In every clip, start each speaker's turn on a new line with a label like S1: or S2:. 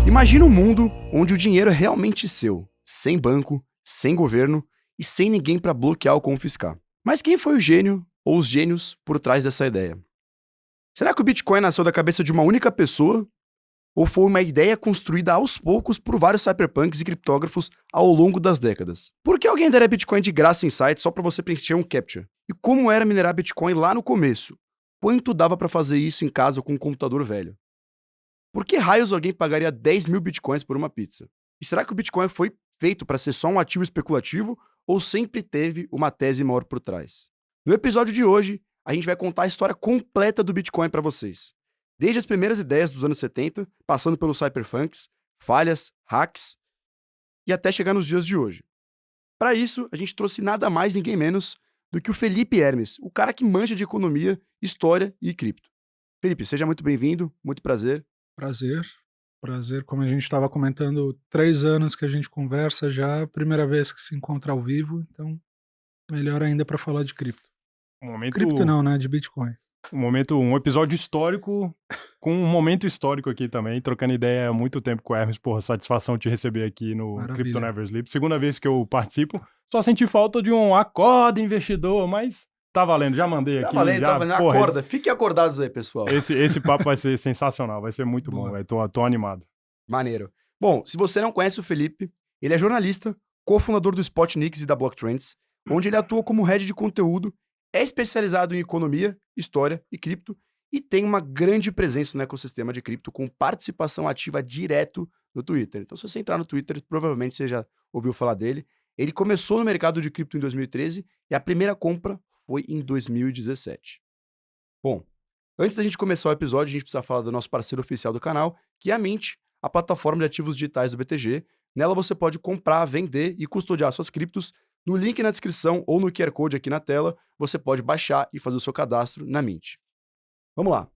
S1: Imagina um mundo onde o dinheiro é realmente seu, sem banco, sem governo e sem ninguém para bloquear ou confiscar. Mas quem foi o gênio ou os gênios por trás dessa ideia? Será que o Bitcoin nasceu da cabeça de uma única pessoa? Ou foi uma ideia construída aos poucos por vários cyberpunks e criptógrafos ao longo das décadas? Por que alguém daria Bitcoin de graça em site só para você preencher um CAPTCHA? E como era minerar Bitcoin lá no começo? Quanto dava para fazer isso em casa com um computador velho? Por que raios alguém pagaria 10 mil Bitcoins por uma pizza? E será que o Bitcoin foi feito para ser só um ativo especulativo ou sempre teve uma tese maior por trás? No episódio de hoje, a gente vai contar a história completa do Bitcoin para vocês. Desde as primeiras ideias dos anos 70, passando pelos cyberpunks, falhas, hacks e até chegar nos dias de hoje. Para isso, a gente trouxe nada mais ninguém menos do que o Felipe Hermes, o cara que manja de economia, história e cripto. Felipe, seja muito bem-vindo, muito prazer.
S2: Prazer, prazer. Como a gente estava comentando, 3 anos que a gente conversa já, primeira vez que se encontra ao vivo, então melhor ainda para falar de cripto.
S3: Um
S2: Cripto
S3: momento,
S2: não, né? De Bitcoin.
S3: um episódio histórico com um momento histórico aqui também, trocando ideia há muito tempo com o Hermes. Porra, satisfação te receber aqui no
S2: Maravilha.
S3: Crypto Never Sleep. Segunda vez que eu participo, só senti falta de um acorda, investidor, mas tá valendo, já mandei aqui.
S1: Tá valendo.
S3: Porra,
S1: Acorda, fiquem acordados aí, pessoal.
S3: esse papo vai ser sensacional, vai ser muito
S2: Boa.
S3: bom, velho. Tô animado.
S1: Maneiro. Bom, se você não conhece o Felipe, ele é jornalista, cofundador do Spotnix e da Blocktrends, onde ele atua como head de conteúdo, é especializado em economia, história e cripto, e tem uma grande presença no ecossistema de cripto com participação ativa direto no Twitter. Então, se você entrar no Twitter, provavelmente você já ouviu falar dele. Ele começou no mercado de cripto em 2013 e a primeira compra foi em 2017. Bom, antes da gente começar o episódio, a gente precisa falar do nosso parceiro oficial do canal, que é a Mint, a plataforma de ativos digitais do BTG. Nela você pode comprar, vender e custodiar suas criptos. No link na descrição ou no QR Code aqui na tela, você pode baixar e fazer o seu cadastro na Mint. Vamos lá.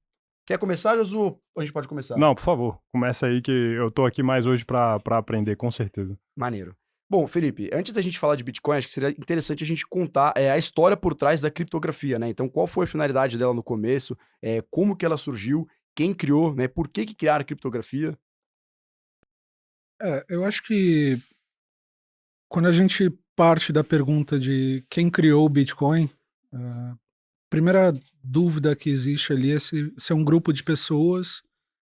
S1: Quer começar, Josu? Ou a gente pode começar?
S3: Não, por favor, começa aí que eu tô aqui mais hoje pra aprender, com certeza.
S1: Maneiro. Bom, Felipe, antes da gente falar de Bitcoin, acho que seria interessante a gente contar a história por trás da criptografia, né? Então, qual foi a finalidade dela no começo, como que ela surgiu, quem criou, né? Por que criaram a criptografia?
S2: Eu acho que quando a gente parte da pergunta de quem criou o Bitcoin, a primeira dúvida que existe ali é se é um grupo de pessoas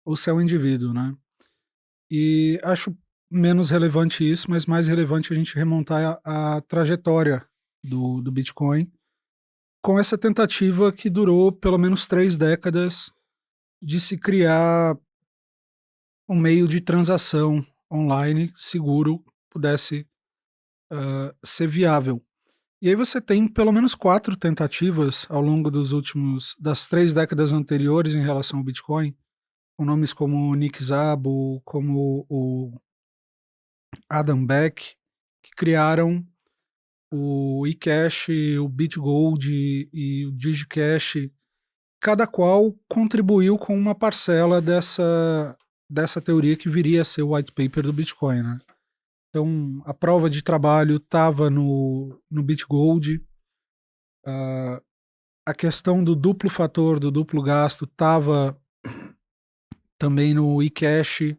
S2: ou se é um indivíduo, né? E acho menos relevante isso, mas mais relevante a gente remontar a trajetória do Bitcoin com essa tentativa que durou pelo menos 3 décadas de se criar um meio de transação online seguro pudesse ser viável. E aí você tem pelo menos 4 tentativas ao longo das 3 décadas anteriores em relação ao Bitcoin, com nomes como Nick Szabo, como o Adam Beck, que criaram o eCash, o BitGold e o DigiCash, cada qual contribuiu com uma parcela dessa teoria que viria a ser o white paper do Bitcoin, né? Então, a prova de trabalho estava no BitGold, a questão do duplo fator, do duplo gasto, estava também no eCash.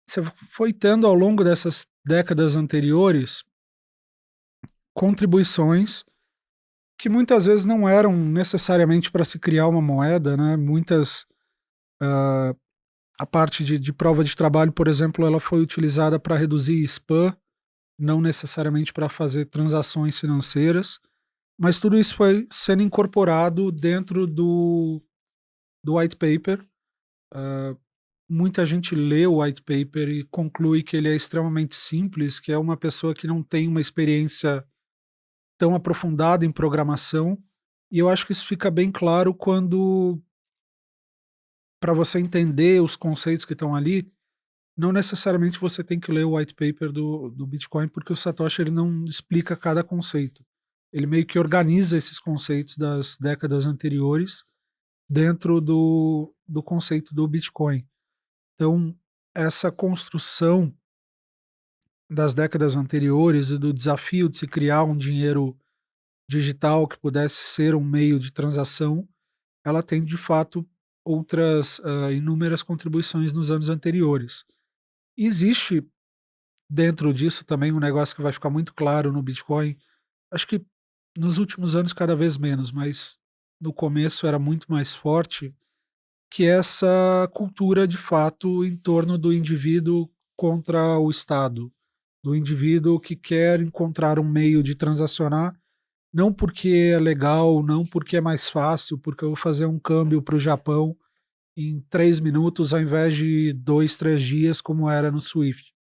S2: Você foi tendo ao longo dessas décadas anteriores contribuições que muitas vezes não eram necessariamente para se criar uma moeda, né? A parte de prova de trabalho, por exemplo, ela foi utilizada para reduzir spam, não necessariamente para fazer transações financeiras, mas tudo isso foi sendo incorporado dentro do white paper. Muita gente lê o white paper e conclui que ele é extremamente simples, que é uma pessoa que não tem uma experiência tão aprofundada em programação, e eu acho que isso fica bem claro quando, para você entender os conceitos que estão ali, não necessariamente você tem que ler o white paper do Bitcoin, porque o Satoshi ele não explica cada conceito. Ele meio que organiza esses conceitos das décadas anteriores dentro do conceito do Bitcoin. Então, essa construção das décadas anteriores e do desafio de se criar um dinheiro digital que pudesse ser um meio de transação, ela tem de fato outras inúmeras contribuições nos anos anteriores. Existe dentro disso também um negócio que vai ficar muito claro no Bitcoin. Acho que nos últimos anos cada vez menos, mas no começo era muito mais forte, que é essa cultura de fato em torno do indivíduo contra o Estado, do indivíduo que quer encontrar um meio de transacionar, não porque é legal, não porque é mais fácil, porque eu vou fazer um câmbio para o Japão em 3 minutos ao invés de 2, 3 dias, como era no Swift.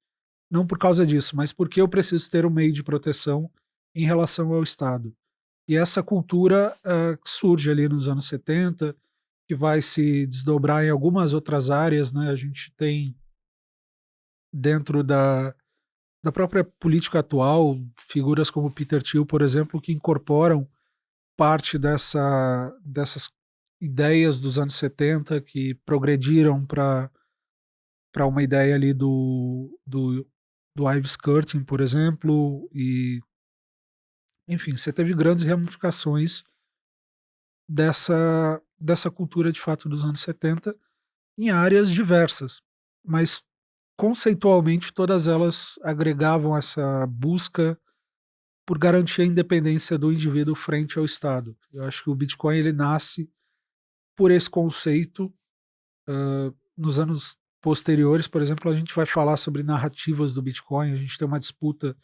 S2: Não por causa disso, mas porque eu preciso ter um meio de proteção em relação ao Estado. E essa cultura surge ali nos anos 70, que vai se desdobrar em algumas outras áreas, né? A gente tem dentro da própria política atual figuras como Peter Thiel, por exemplo, que incorporam parte dessas ideias dos anos 70 que progrediram para uma ideia ali do Ives Skirting, por exemplo, e enfim, você teve grandes ramificações dessa cultura de fato dos anos 70 em áreas diversas, mas conceitualmente todas elas agregavam essa busca por garantir a independência do indivíduo frente ao Estado. Eu acho que o Bitcoin ele nasce por esse conceito. Nos anos posteriores, por exemplo, a gente vai falar sobre narrativas do Bitcoin, a gente tem uma disputa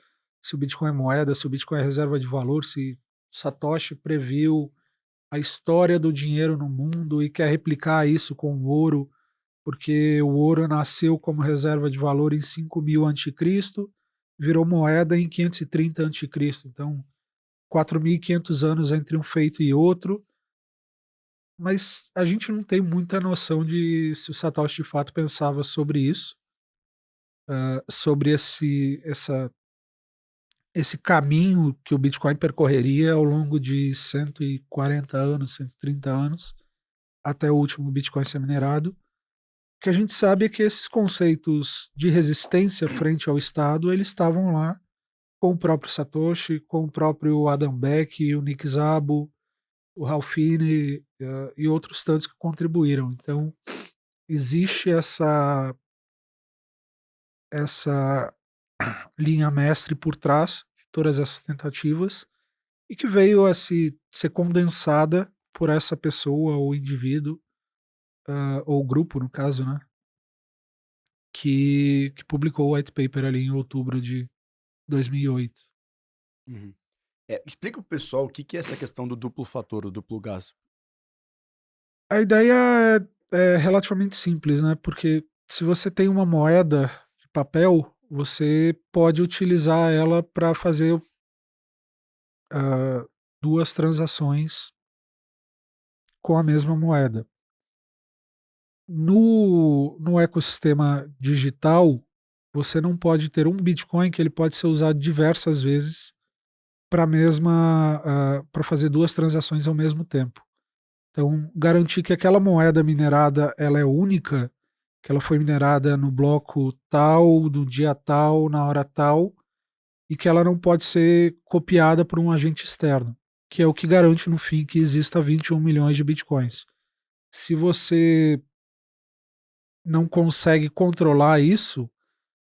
S2: se o Bitcoin é moeda, se o Bitcoin é reserva de valor, se Satoshi previu a história do dinheiro no mundo e quer replicar isso com o ouro, porque o ouro nasceu como reserva de valor em 5000 a.C., virou moeda em 530 a.C. Então, 4.500 anos entre um feito e outro, mas a gente não tem muita noção de se o Satoshi de fato pensava sobre isso, sobre esse caminho que o Bitcoin percorreria ao longo de 140 anos, 130 anos, até o último Bitcoin ser minerado. O que a gente sabe é que esses conceitos de resistência frente ao Estado, eles estavam lá com o próprio Satoshi, com o próprio Adam Beck, o Nick Szabo, o Ralph Finney e outros tantos que contribuíram. Então, existe essa linha mestre por trás de todas essas tentativas e que veio a ser condensada por essa pessoa ou indivíduo, ou grupo, no caso, né, que publicou o white paper ali em outubro de 2008.
S1: Uhum. Explica pro pessoal o que que é essa questão do duplo fator, o duplo gás.
S2: A ideia é relativamente simples, né? Porque se você tem uma moeda de papel, você pode utilizar ela para fazer ah, duas transações com a mesma moeda. No ecossistema digital, você não pode ter um Bitcoin que ele pode ser usado diversas vezes para fazer duas transações ao mesmo tempo. Então, garantir que aquela moeda minerada ela é única, que ela foi minerada no bloco tal, do dia tal, na hora tal, e que ela não pode ser copiada por um agente externo, que é o que garante no fim que exista 21 milhões de bitcoins. Se você não consegue controlar isso,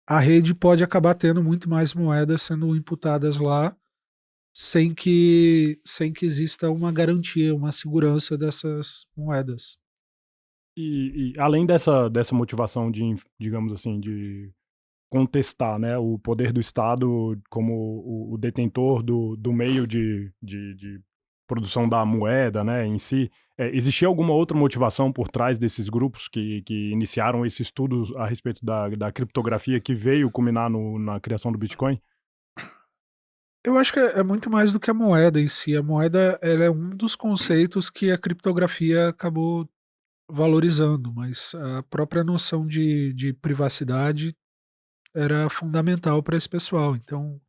S2: a rede pode acabar tendo muito mais moedas sendo imputadas lá sem que exista uma garantia, uma segurança dessas moedas.
S3: E além dessa motivação de, digamos assim, de contestar, né, o poder do Estado como o detentor do meio de produção da moeda, né, em si, existia alguma outra motivação por trás desses grupos que iniciaram esse estudo a respeito da criptografia que veio culminar na criação do Bitcoin?
S2: Eu acho que é muito mais do que a moeda em si. A moeda ela é um dos conceitos que a criptografia acabou valorizando, mas a própria noção de privacidade era fundamental para esse pessoal. Então,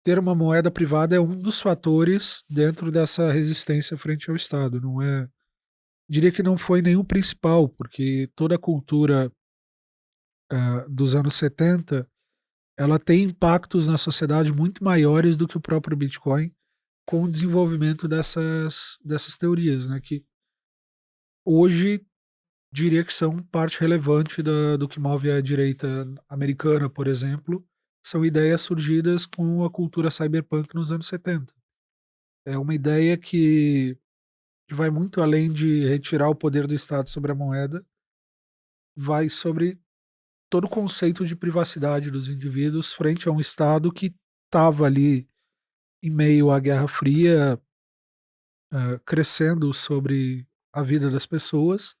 S2: ter uma moeda privada é um dos fatores dentro dessa resistência frente ao Estado. Não é, diria que não foi nenhum principal, porque toda a cultura dos anos 70 ela tem impactos na sociedade muito maiores do que o próprio Bitcoin com o desenvolvimento dessas teorias, né? Que hoje, diria que são parte relevante do que move a direita americana, por exemplo, são ideias surgidas com a cultura cyberpunk nos anos 70. É uma ideia que vai muito além de retirar o poder do Estado sobre a moeda, vai sobre todo o conceito de privacidade dos indivíduos frente a um Estado que estava ali em meio à Guerra Fria, crescendo sobre a vida das pessoas,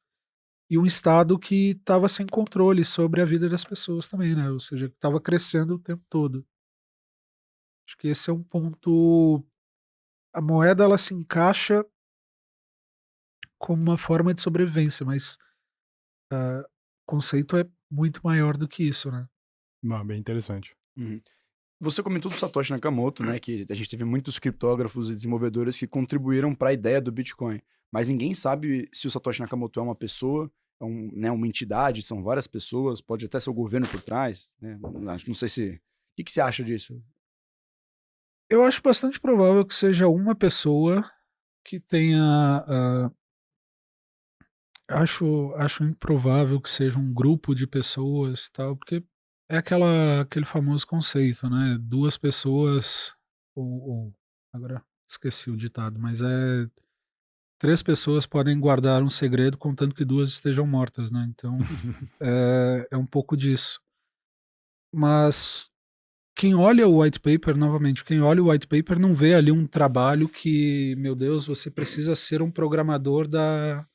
S2: e um Estado que estava sem controle sobre a vida das pessoas também, né? Ou seja, que estava crescendo o tempo todo. Acho que esse é um ponto. A moeda ela se encaixa como uma forma de sobrevivência, mas o conceito é muito maior do que isso, né?
S3: Bem interessante.
S1: Uhum. Você comentou do Satoshi Nakamoto, né, que a gente teve muitos criptógrafos e desenvolvedores que contribuíram para a ideia do Bitcoin, mas ninguém sabe se o Satoshi Nakamoto é uma pessoa, é né, uma entidade, são várias pessoas, pode até ser o governo por trás, né? Não sei se... O que você acha disso?
S2: Eu acho bastante provável que seja uma pessoa que tenha. Acho improvável que seja um grupo de pessoas, tal, porque é aquele famoso conceito, né? Duas pessoas, agora esqueci o ditado, mas é três pessoas podem guardar um segredo contanto que duas estejam mortas, né? Então é um pouco disso. Mas quem olha o white paper, novamente, quem olha o white paper não vê ali um trabalho que, meu Deus, você precisa ser um programador da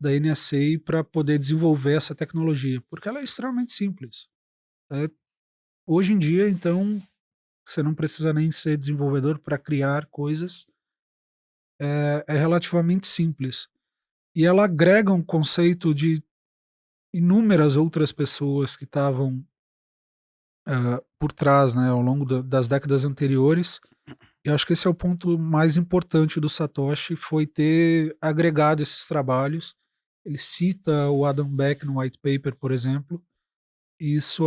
S2: NSA para poder desenvolver essa tecnologia, porque ela é extremamente simples. É, hoje em dia, então, você não precisa nem ser desenvolvedor para criar coisas, é relativamente simples. E ela agrega um conceito de inúmeras outras pessoas que estavam por trás, né, ao longo das décadas anteriores. Eu acho que esse é o ponto mais importante do Satoshi, foi ter agregado esses trabalhos. Ele cita o Adam Beck no white paper, por exemplo, e isso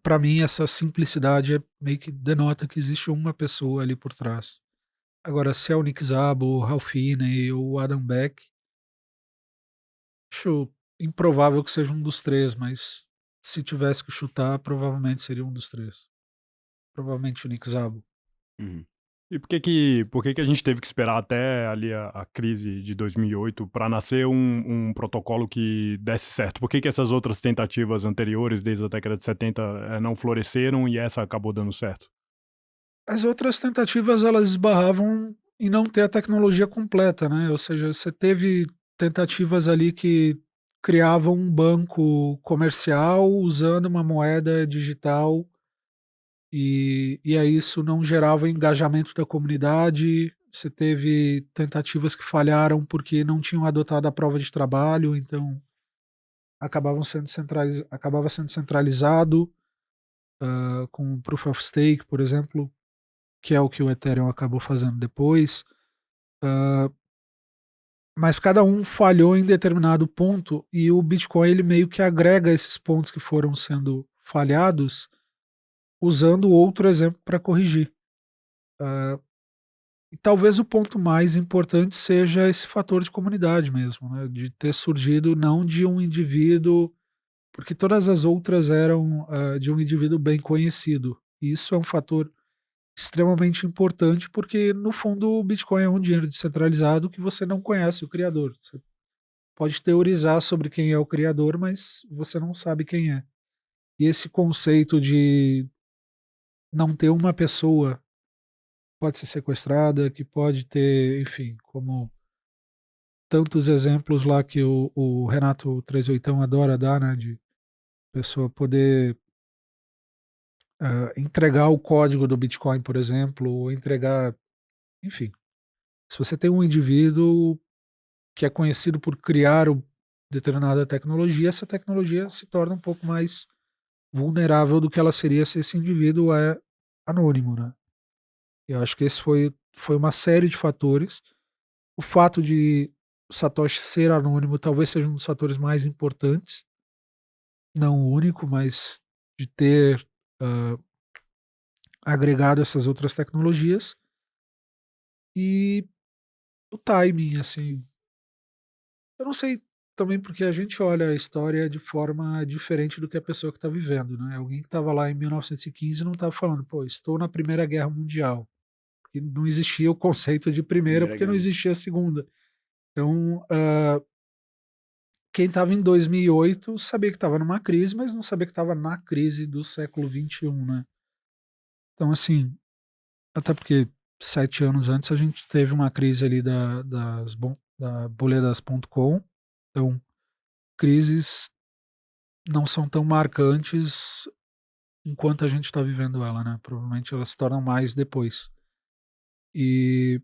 S2: para mim, essa simplicidade meio que denota que existe uma pessoa ali por trás. Agora, se é o Nick Szabo, o Ralph Finney ou o Adam Beck, acho improvável que seja um dos três, mas se tivesse que chutar, provavelmente seria um dos três. Provavelmente o Nick Szabo.
S1: Uhum.
S3: E por que que a gente teve que esperar até ali a crise de 2008 para nascer um protocolo que desse certo? Por que que essas outras tentativas anteriores, desde a década de 70, não floresceram e essa acabou dando certo?
S2: As outras tentativas, elas esbarravam em não ter a tecnologia completa, né? Ou seja, você teve tentativas ali que criavam um banco comercial usando uma moeda digital e aí isso não gerava engajamento da comunidade. Você teve tentativas que falharam porque não tinham adotado a prova de trabalho, então acabava sendo centralizado, com o Proof of Stake, por exemplo, que é o que o Ethereum acabou fazendo depois. Mas cada um falhou em determinado ponto e o Bitcoin ele meio que agrega esses pontos que foram sendo falhados usando outro exemplo para corrigir. E talvez o ponto mais importante seja esse fator de comunidade mesmo, né? De ter surgido não de um indivíduo, porque todas as outras eram de um indivíduo bem conhecido. E isso é um fator extremamente importante porque, no fundo, o Bitcoin é um dinheiro descentralizado que você não conhece o criador. Você pode teorizar sobre quem é o criador, mas você não sabe quem é. E esse conceito de não ter uma pessoa pode ser sequestrada, que pode ter, enfim, como tantos exemplos lá que o Renato 38 adora dar, né, de pessoa poder entregar o código do Bitcoin, por exemplo, ou entregar, enfim. Se você tem um indivíduo que é conhecido por criar determinada tecnologia, essa tecnologia se torna um pouco mais vulnerável do que ela seria se esse indivíduo é anônimo, né? Eu acho que esse foi uma série de fatores. O fato de Satoshi ser anônimo talvez seja um dos fatores mais importantes, não o único, mas de ter ah, agregado essas outras tecnologias e o timing, assim, Eu não sei também porque a gente olha a história de forma diferente do que a pessoa que está vivendo, né? Alguém que estava lá em 1915 não estava falando, pô, estou na Primeira Guerra Mundial. Porque não existia o conceito de primeira,
S1: Primeira
S2: porque não
S1: Guerra.
S2: existia a segunda. Então, quem estava em 2008 sabia que estava numa crise, mas não sabia que estava na crise do século XXI, né? Então, assim, até porque 7 anos antes a gente teve uma crise ali da bolha das .com. Então, crises não são tão marcantes enquanto a gente está vivendo ela, né? Provavelmente elas se tornam mais depois. E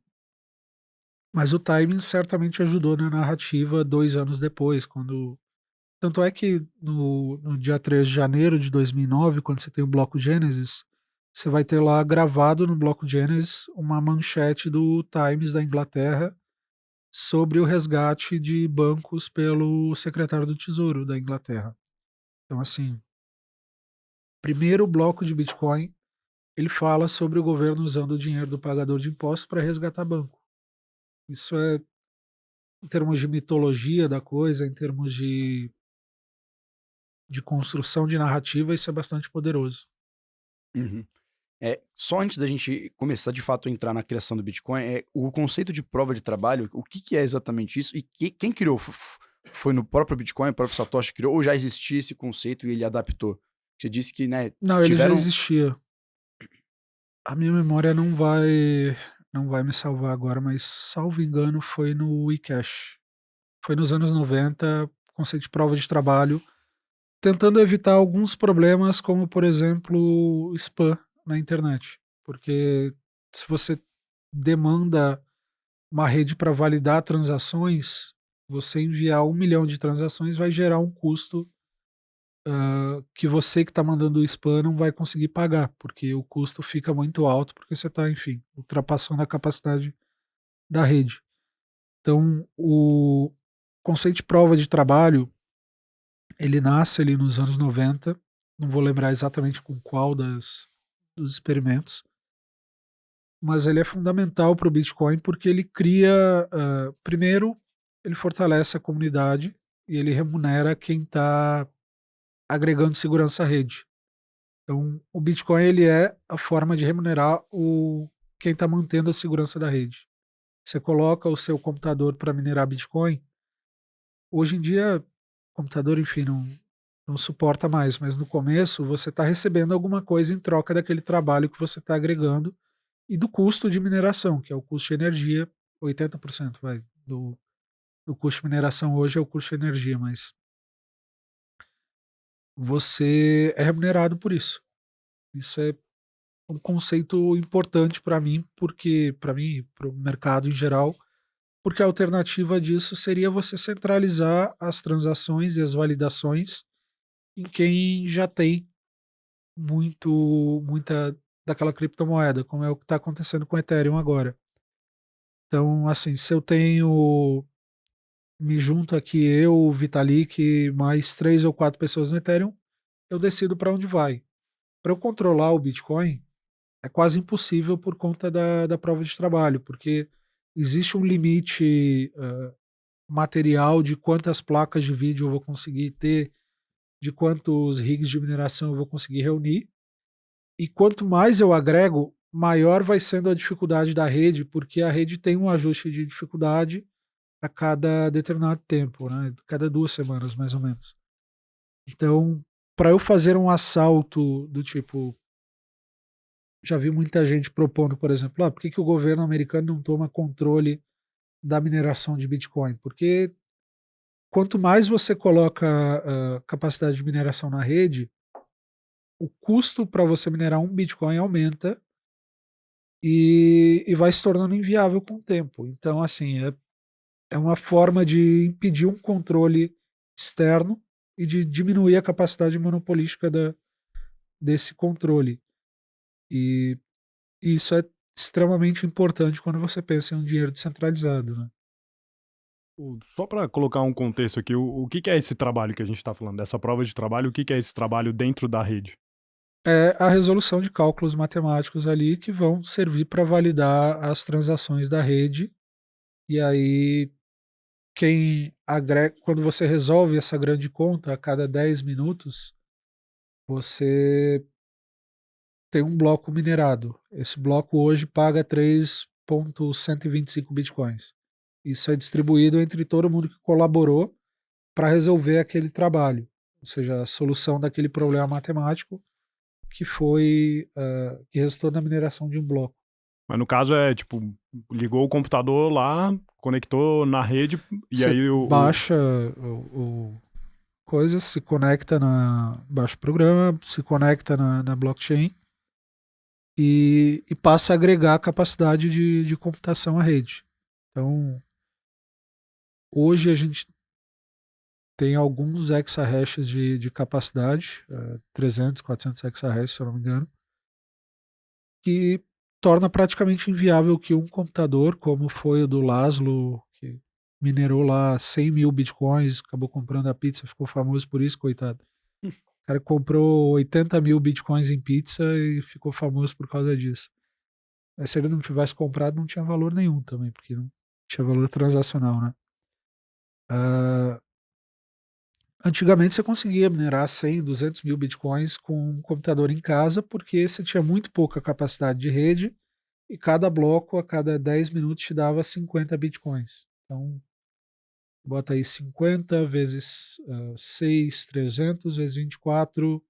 S2: mas o timing certamente ajudou na narrativa 2 anos depois, quando tanto é que no dia 3 de janeiro de 2009, quando você tem o Bloco Gênesis, você vai ter lá gravado no Bloco Gênesis uma manchete do Times da Inglaterra sobre o resgate de bancos pelo secretário do Tesouro da Inglaterra. Então, assim, primeiro bloco de Bitcoin, ele fala sobre o governo usando o dinheiro do pagador de impostos para resgatar banco. Isso é, em termos de mitologia da coisa, em termos de construção de narrativa, isso é bastante poderoso.
S1: Uhum. Só antes da gente começar de fato a entrar na criação do Bitcoin, o conceito de prova de trabalho, o que que é exatamente isso? E quem criou? Foi no próprio Bitcoin, o próprio Satoshi criou, ou já existia esse conceito e ele adaptou? Você disse que, né,
S2: Não, ele já
S1: tiveram.
S2: existia. A minha memória não vai me salvar agora, mas salvo engano foi no eCash. Foi nos anos 90, conceito de prova de trabalho, tentando evitar alguns problemas, como por exemplo, spam na internet. Porque se você demanda uma rede para validar transações, você enviar 1 milhão de transações vai gerar um custo que você que está mandando o spam não vai conseguir pagar, porque o custo fica muito alto, porque você está, enfim, ultrapassando a capacidade da rede. Então, o conceito de prova de trabalho, ele nasce ali nos anos 90, não vou lembrar exatamente com qual dos experimentos, mas ele é fundamental para o Bitcoin porque ele cria, primeiro, ele fortalece a comunidade e ele remunera quem está agregando segurança à rede. Então, o Bitcoin ele é a forma de remunerar quem está mantendo a segurança da rede. Você coloca o seu computador para minerar Bitcoin. Hoje em dia, computador, enfim, não suporta mais, mas no começo você está recebendo alguma coisa em troca daquele trabalho que você está agregando e do custo de mineração, que é o custo de energia, 80% do custo de mineração hoje é o custo de energia, mas você é remunerado por isso. Isso é um conceito importante para mim, porque para mim, para o mercado em geral, porque a alternativa disso seria você centralizar as transações e as validações em quem já tem muita daquela criptomoeda, como é o que está acontecendo com o Ethereum agora. Então, assim, se eu tenho, me junto aqui eu, o Vitalik, mais 3 ou 4 pessoas no Ethereum, eu decido para onde vai. Para eu controlar o Bitcoin, é quase impossível por conta da prova de trabalho, porque existe um limite material de quantas placas de vídeo eu vou conseguir ter, de quantos rigs de mineração eu vou conseguir reunir, e quanto mais eu agrego, maior vai sendo a dificuldade da rede, porque a rede tem um ajuste de dificuldade a cada determinado tempo, né? Cada 2 semanas, mais ou menos. Então, para eu fazer um assalto do tipo, já vi muita gente propondo, por exemplo, por que, que o governo americano não toma controle da mineração de Bitcoin? Porque quanto mais você coloca capacidade de mineração na rede, o custo para você minerar um Bitcoin aumenta e vai se tornando inviável com o tempo. Então, assim, é uma forma de impedir um controle externo e de diminuir a capacidade monopolística desse controle. E isso é extremamente importante quando você pensa em um dinheiro descentralizado, né?
S3: Só para colocar um contexto aqui, o que que é esse trabalho que a gente está falando, dessa prova de trabalho, o que que é esse trabalho dentro da rede?
S2: É a resolução de cálculos matemáticos ali que vão servir para validar as transações da rede. E aí quem agrega, quando você resolve essa grande conta, a cada 10 minutos, você tem um bloco minerado. Esse bloco hoje paga 3,125 bitcoins. Isso é distribuído entre todo mundo que colaborou para resolver aquele trabalho, ou seja, a solução daquele problema matemático que foi que resultou na mineração de um bloco.
S3: Mas no caso é, tipo, ligou o computador lá, conectou na rede, e
S2: Você
S3: aí
S2: baixa o coisa, se conecta baixa o programa, se conecta na blockchain e passa a agregar capacidade de computação à rede. Então, hoje a gente tem alguns exahashes de capacidade, 300, 400 exahashes, se eu não me engano, que torna praticamente inviável que um computador, como foi o do Laszlo, que minerou lá 100 mil bitcoins, acabou comprando a pizza, ficou famoso por isso, coitado. O cara comprou 80 mil bitcoins em pizza e ficou famoso por causa disso. Mas se ele não tivesse comprado, não tinha valor nenhum também, porque não tinha valor transacional, né? Ah, antigamente você conseguia minerar 100, 200 mil bitcoins com um computador em casa, porque você tinha muito pouca capacidade de rede e cada bloco, a cada 10 minutos, te dava 50 bitcoins. Então, bota aí 50 vezes 6, 300 vezes 24,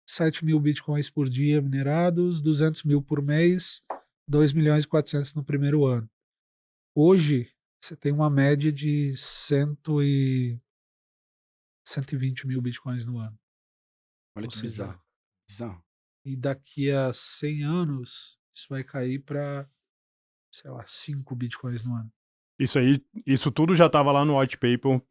S2: 7 mil bitcoins por dia minerados, 200 mil por mês, 2 milhões e 400 no primeiro ano. Hoje, você tem uma média de 120 mil bitcoins no ano.
S1: Olha
S2: Ou
S1: que
S2: seja,
S1: bizarro. Bizarro.
S2: e daqui a 100 anos, isso vai cair para, sei lá, 5 bitcoins no ano.
S3: isso tudo já estava lá no white paper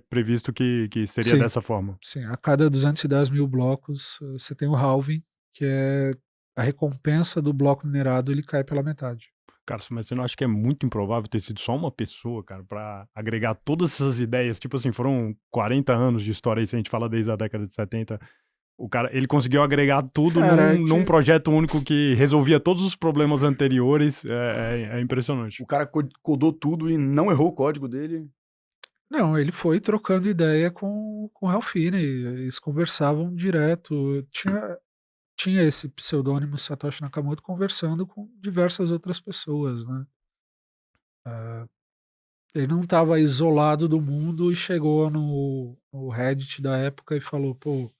S3: previsto que seria
S2: Sim,
S3: dessa forma.
S2: sim. A cada 210 mil blocos, você tem o halving, que é a recompensa do bloco minerado, ele cai pela metade.
S3: Cara, mas você não acha que é muito improvável ter sido só uma pessoa, cara, pra agregar todas essas ideias? Tipo assim, foram 40 anos de história aí, se a gente fala desde a década de 70. O cara, ele conseguiu agregar tudo
S2: Cara, é
S3: num
S2: que.
S3: projeto único que resolvia todos os problemas anteriores. É impressionante.
S1: O cara codou tudo e não errou o código dele.
S2: Não, ele foi trocando ideia com o Ralph Finney, eles conversavam direto. Tinha esse pseudônimo Satoshi Nakamoto conversando com diversas outras pessoas, né? Ele não estava isolado do mundo e chegou no Reddit da época e falou: pô,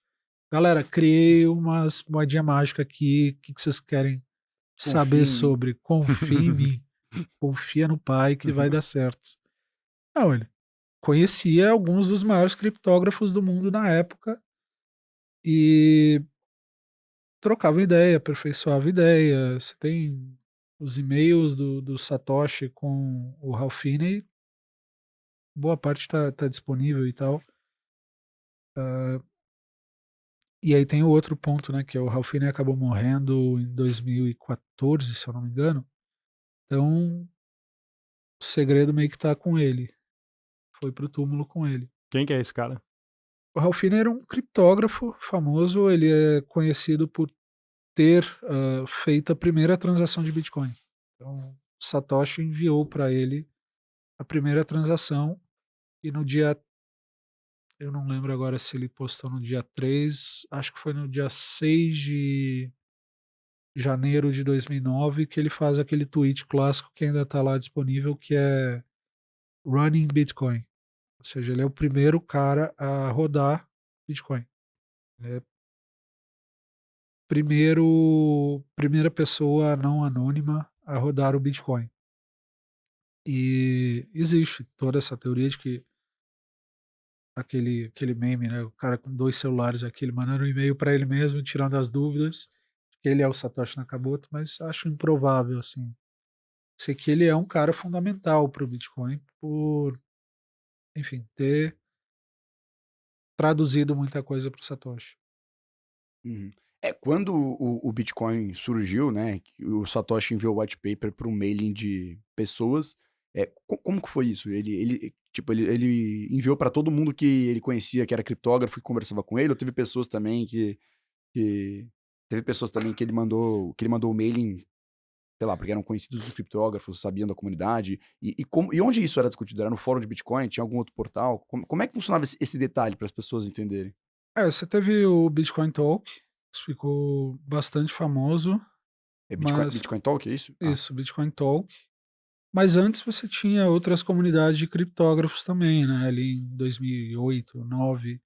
S2: galera, criei umas moedinha mágica aqui, o que vocês querem
S1: Confia
S2: saber
S1: em mim.
S2: sobre? Confia em mim, confia no pai que vai dar certo. Não, ele conhecia alguns dos maiores criptógrafos do mundo na época e trocava ideia, aperfeiçoava ideia. Você tem os e-mails do Satoshi com o Ralph Finney, boa parte tá disponível e tal. E aí tem o outro ponto, né, que é o Ralph Finney acabou morrendo em 2014, se eu não me engano. Então, o segredo meio que tá com ele. Foi pro túmulo com ele.
S3: Quem que é esse cara?
S2: O Ralph Finney era um criptógrafo famoso, ele é conhecido por ter feito a primeira transação de Bitcoin. Então, Satoshi enviou para ele a primeira transação e no dia, eu não lembro agora se ele postou no dia 3, acho que foi no dia 6 de janeiro de 2009 que ele faz aquele tweet clássico que ainda está lá disponível, que é Running Bitcoin. Ou seja, ele é o primeiro cara a rodar Bitcoin. Ele é primeira pessoa não anônima a rodar o Bitcoin. E existe toda essa teoria de que aquele meme, né? O cara com 2 celulares aqui, ele mandando um e-mail para ele mesmo, tirando as dúvidas, que ele é o Satoshi Nakamoto, mas acho improvável, assim. Sei que ele é um cara fundamental para o Bitcoin por, enfim, ter traduzido muita coisa para o Satoshi.
S1: Uhum. Quando o Bitcoin surgiu, né, que o Satoshi enviou o white paper para um mailing de pessoas, como que foi isso? Ele enviou para todo mundo que ele conhecia, que era criptógrafo e conversava com ele, ou teve pessoas também que ele mandou o mailing sei lá, porque eram conhecidos os criptógrafos, sabiam da comunidade. E onde isso era discutido? Era no fórum de Bitcoin? Tinha algum outro portal? Como é que funcionava esse detalhe para as pessoas entenderem?
S2: Você teve o Bitcoin Talk, isso ficou bastante famoso,
S1: É
S2: mas
S1: Bitcoin Talk, é isso? Ah,
S2: isso, Bitcoin Talk. Mas antes você tinha outras comunidades de criptógrafos também, né? Ali em 2008, 2009,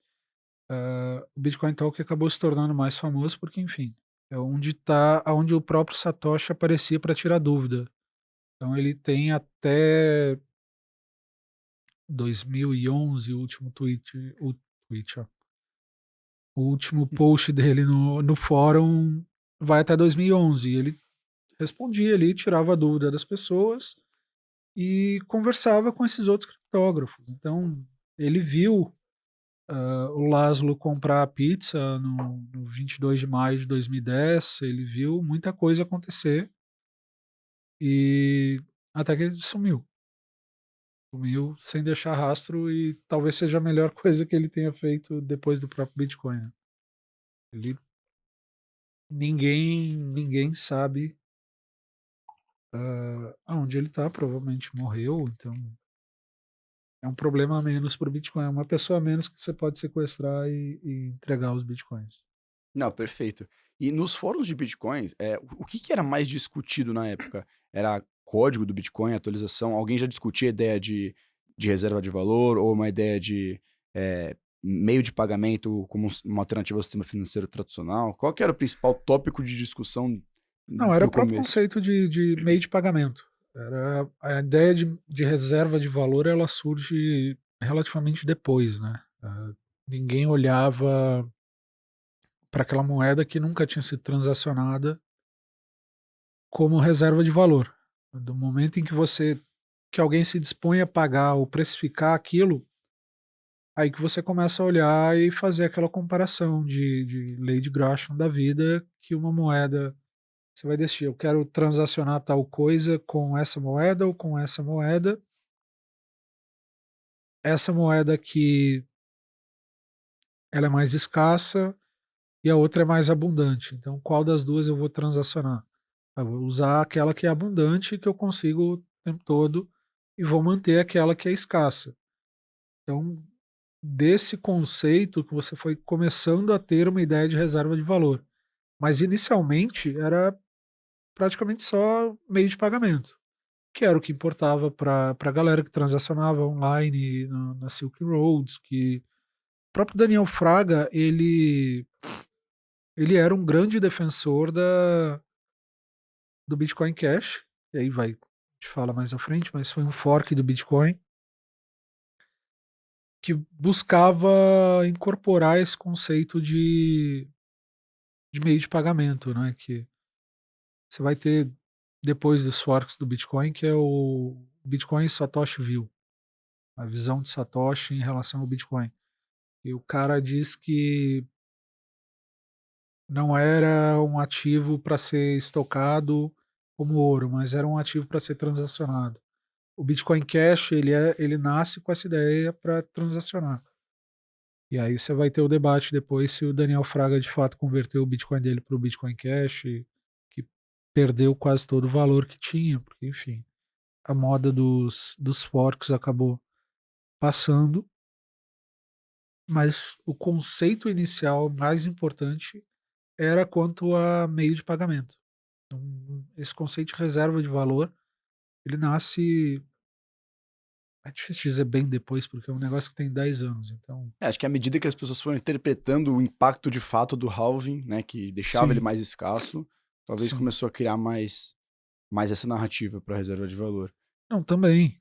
S2: o Bitcoin Talk acabou se tornando mais famoso porque, enfim, é onde o próprio Satoshi aparecia para tirar dúvida. Então ele tem até 2011 o último tweet, ó. O último post dele no fórum vai até 2011. Ele respondia ali, tirava a dúvida das pessoas e conversava com esses outros criptógrafos. Então, ele viu o Laszlo comprar a pizza no 22 de maio de 2010, ele viu muita coisa acontecer e até que ele sumiu. Sumiu sem deixar rastro e talvez seja a melhor coisa que ele tenha feito depois do próprio Bitcoin, né? Ele, ninguém sabe aonde ele tá, provavelmente morreu, então é um problema a menos para o Bitcoin, é uma pessoa a menos que você pode sequestrar e entregar os Bitcoins.
S1: não, perfeito. E nos fóruns de Bitcoin, o que era mais discutido na época? Era código do Bitcoin, atualização? Alguém já discutia a ideia de reserva de valor ou uma ideia de meio de pagamento como uma alternativa ao sistema financeiro tradicional? Qual que era o principal tópico de discussão
S2: Não, era o
S1: no
S2: próprio
S1: começo?
S2: conceito de meio de pagamento. Era a ideia de reserva de valor, ela surge relativamente depois, né? Ninguém olhava para aquela moeda que nunca tinha sido transacionada como reserva de valor. Do momento em que alguém se dispõe a pagar ou precificar aquilo, aí que você começa a olhar e fazer aquela comparação de lei de Gresham da vida, que uma moeda você vai decidir, eu quero transacionar tal coisa com essa moeda ou com essa moeda. Essa moeda aqui, ela é mais escassa e a outra é mais abundante. Então, qual das duas eu vou transacionar? Eu vou usar aquela que é abundante, que eu consigo o tempo todo, e vou manter aquela que é escassa. Então, desse conceito que você foi começando a ter uma ideia de reserva de valor. Mas inicialmente era praticamente só meio de pagamento, que era o que importava para a galera que transacionava online na Silk Roads, que o próprio Daniel Fraga, ele era um grande defensor do Bitcoin Cash, e aí a gente fala mais à frente, mas foi um fork do Bitcoin que buscava incorporar esse conceito de meio de pagamento, né? Que você vai ter depois dos forks do Bitcoin, que é o Bitcoin Satoshi View, a visão de Satoshi em relação ao Bitcoin. E o cara diz que não era um ativo para ser estocado como ouro, mas era um ativo para ser transacionado. O Bitcoin Cash, ele nasce com essa ideia para transacionar. E aí você vai ter o debate depois se o Daniel Fraga de fato converteu o Bitcoin dele para o Bitcoin Cash, que perdeu quase todo o valor que tinha, porque, enfim, a moda dos forks acabou passando, mas o conceito inicial mais importante era quanto a meio de pagamento. Então, esse conceito de reserva de valor, ele nasce, é difícil dizer bem depois, porque é um negócio que tem 10 anos, então,
S1: Acho que à medida que as pessoas foram interpretando o impacto de fato do halving, né, que deixava ele
S2: sim,
S1: mais escasso, talvez
S2: sim.
S1: começou a criar mais essa narrativa para reserva de valor.
S2: Não, também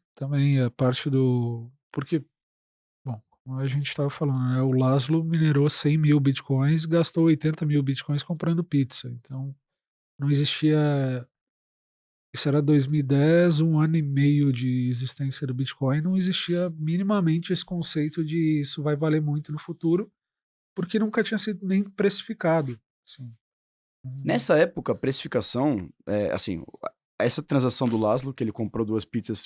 S2: é parte porque, bom, como a gente estava falando, né, o Laszlo minerou 100 mil bitcoins e gastou 80 mil bitcoins comprando pizza, então não existia. Isso era 2010, um ano e meio de existência do Bitcoin, não existia minimamente esse conceito de isso vai valer muito no futuro, porque nunca tinha sido nem precificado. Assim.
S1: Nessa época, a precificação, assim, essa transação do Laszlo, que ele comprou 2 pizzas,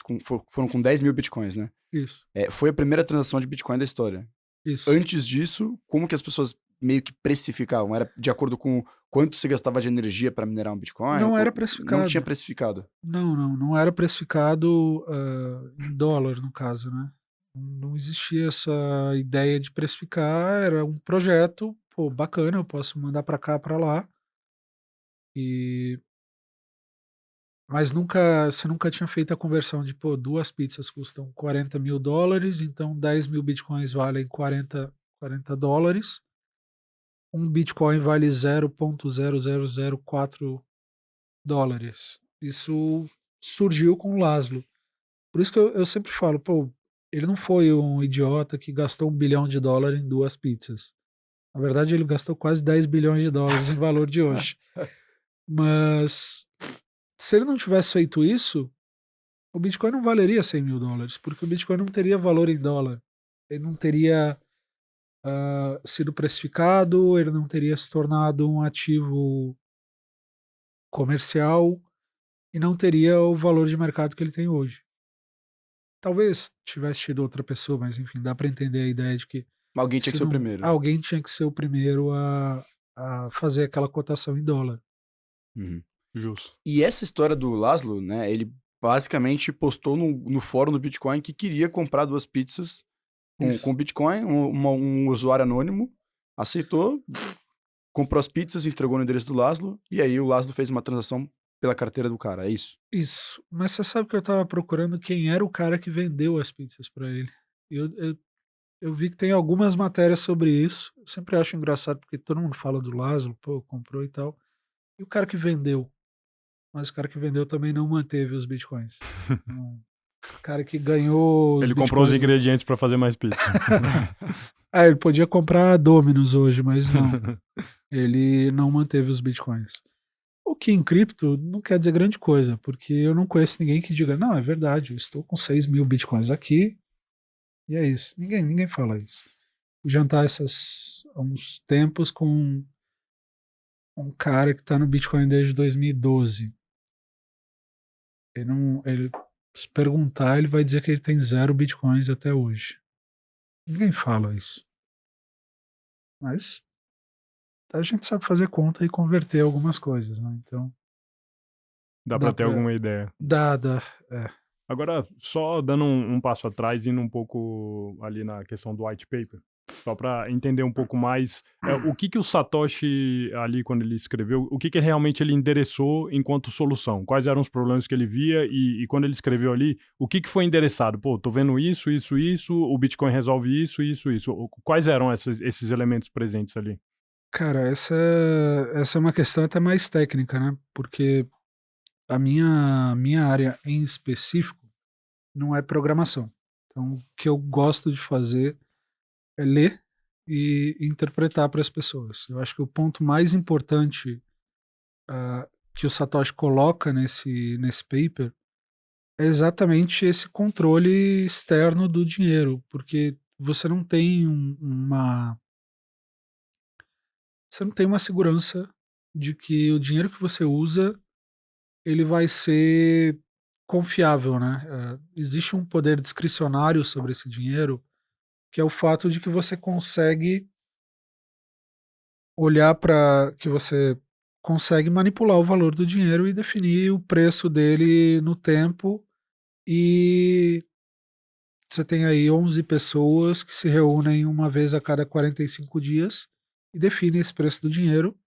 S1: foram com 10 mil bitcoins, né?
S2: Isso,
S1: Foi a primeira transação de Bitcoin da história.
S2: isso.
S1: Antes disso, como que as pessoas meio que precificavam? Era de acordo com quanto você gastava de energia para minerar um Bitcoin?
S2: Não
S1: Ou
S2: era
S1: não tinha
S2: precificado.
S1: precificado?
S2: Não era precificado em dólar, no caso, né? Não existia essa ideia de precificar, era um projeto, pô, bacana, eu posso mandar para cá, para lá, e mas você nunca tinha feito a conversão de, pô, 2 pizzas custam $40.000, então 10.000 bitcoins valem 40 dólares, um bitcoin vale 0,0004 dólares. Isso surgiu com o Laszlo. Por isso que eu sempre falo, pô, ele não foi um idiota que gastou $1 bilhão em 2 pizzas. Na verdade, ele gastou quase $10 bilhões em valor de hoje. Mas se ele não tivesse feito isso, o Bitcoin não valeria $100.000, porque o Bitcoin não teria valor em dólar. Ele não teria sido precificado, ele não teria se tornado um ativo comercial e não teria o valor de mercado que ele tem hoje. Talvez tivesse tido outra pessoa, mas enfim, dá para entender a ideia de que
S1: Alguém tinha que
S2: se
S1: ser o
S2: não,
S1: primeiro.
S2: alguém tinha que ser o primeiro a fazer aquela cotação em dólar.
S1: Uhum.
S3: Justo.
S1: E essa história do Laszlo, né? Ele basicamente postou no fórum do Bitcoin que queria comprar 2 pizzas com Bitcoin. Um usuário anônimo aceitou, comprou as pizzas, entregou no endereço do Laszlo, e aí o Laszlo fez uma transação pela carteira do cara, é isso?
S2: Isso. Mas você sabe que eu tava procurando quem era o cara que vendeu as pizzas para ele. Eu vi que tem algumas matérias sobre isso. Eu sempre acho engraçado porque todo mundo fala do Lázaro, pô, comprou e tal. E o cara que vendeu? Mas o cara que vendeu também não manteve os bitcoins. Então, o cara que ganhou os
S3: Ele comprou os
S2: bitcoins.
S3: ingredientes pra fazer mais pizza.
S2: Ele podia comprar Domino's hoje, mas não. Ele não manteve os bitcoins. O que em cripto não quer dizer grande coisa, porque eu não conheço ninguém que diga, não, é verdade, eu estou com 6.000 bitcoins aqui, e é isso. Ninguém fala isso. Fui jantar há uns tempos com um cara que está no Bitcoin desde 2012. Ele, se perguntar, ele vai dizer que ele tem 0 Bitcoins até hoje. Ninguém fala isso. Mas a gente sabe fazer conta e converter algumas coisas, né? Então,
S3: Dá pra
S2: dá
S3: ter
S2: pra...
S3: alguma ideia.
S2: Dá. É.
S3: Agora, só dando um passo atrás, indo um pouco ali na questão do white paper, só para entender um pouco mais o que o Satoshi ali, quando ele escreveu, o que realmente ele endereçou enquanto solução? Quais eram os problemas que ele via e quando ele escreveu ali, o que foi endereçado? Pô, tô vendo isso, o Bitcoin resolve isso. Quais eram esses elementos presentes ali?
S2: Cara, essa é uma questão até mais técnica, né? Porque a minha área em específico não é programação. Então, o que eu gosto de fazer é ler e interpretar para as pessoas. Eu acho que o ponto mais importante que o Satoshi coloca nesse paper é exatamente esse controle externo do dinheiro, porque você não tem uma segurança de que o dinheiro que você usa ele vai ser confiável, né? Existe um poder discricionário sobre esse dinheiro, que é o fato de que você consegue que você consegue manipular o valor do dinheiro e definir o preço dele no tempo. E você tem aí 11 pessoas que se reúnem uma vez a cada 45 dias e definem esse preço do dinheiro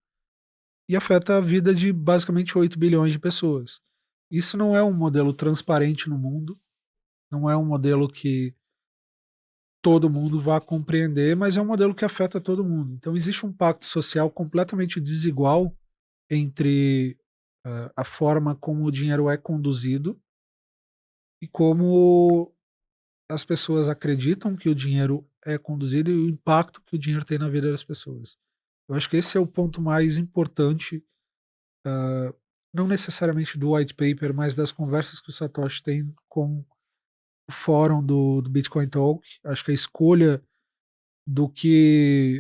S2: e afeta a vida de basicamente 8 bilhões de pessoas. Isso não é um modelo transparente no mundo, não é um modelo que todo mundo vá compreender, mas é um modelo que afeta todo mundo. Então existe um pacto social completamente desigual entre a forma como o dinheiro é conduzido e como as pessoas acreditam que o dinheiro é conduzido e o impacto que o dinheiro tem na vida das pessoas. Eu acho que esse é o ponto mais importante, não necessariamente do white paper, mas das conversas que o Satoshi tem com o fórum do Bitcoin Talk. Acho que a escolha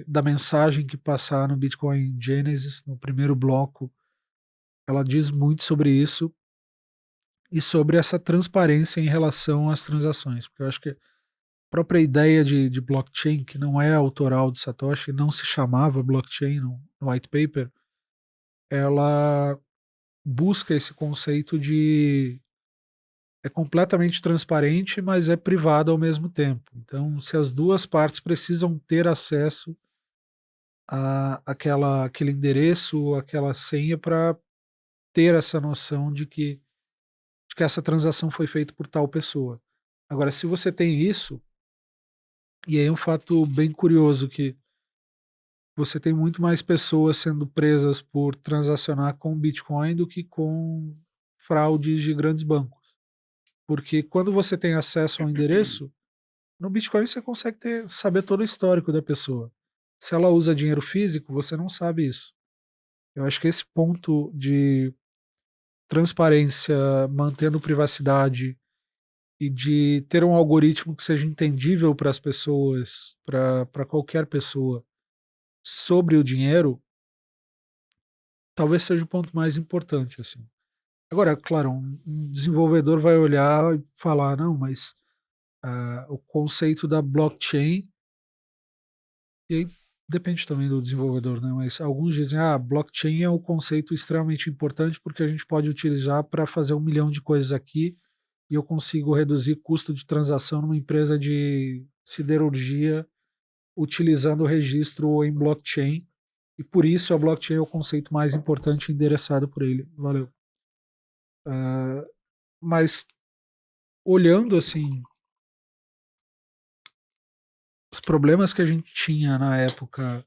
S2: da mensagem que passar no Bitcoin Genesis, no primeiro bloco, ela diz muito sobre isso e sobre essa transparência em relação às transações, porque eu acho que própria ideia de blockchain, que não é autoral de Satoshi, não se chamava blockchain no white paper, ela busca esse conceito de é completamente transparente, mas é privado ao mesmo tempo. Então, se as duas partes precisam ter acesso aquele endereço, aquela senha para ter essa noção de que essa transação foi feita por tal pessoa. Agora, se você tem isso, e aí é um fato bem curioso que você tem muito mais pessoas sendo presas por transacionar com Bitcoin do que com fraudes de grandes bancos. Porque quando você tem acesso ao endereço, no Bitcoin você consegue saber todo o histórico da pessoa. Se ela usa dinheiro físico, você não sabe isso. Eu acho que esse ponto de transparência, mantendo privacidade e de ter um algoritmo que seja entendível para as pessoas, para qualquer pessoa, sobre o dinheiro, talvez seja o ponto mais importante, assim. Agora, claro, um desenvolvedor vai olhar e falar, não, mas o conceito da blockchain, e aí depende também do desenvolvedor, né? Mas alguns dizem, blockchain é um conceito extremamente importante porque a gente pode utilizar para fazer 1 milhão de coisas aqui e eu consigo reduzir custo de transação numa empresa de siderurgia utilizando o registro em blockchain, e por isso a blockchain é o conceito mais importante endereçado por ele. Valeu. Mas olhando assim os problemas que a gente tinha na época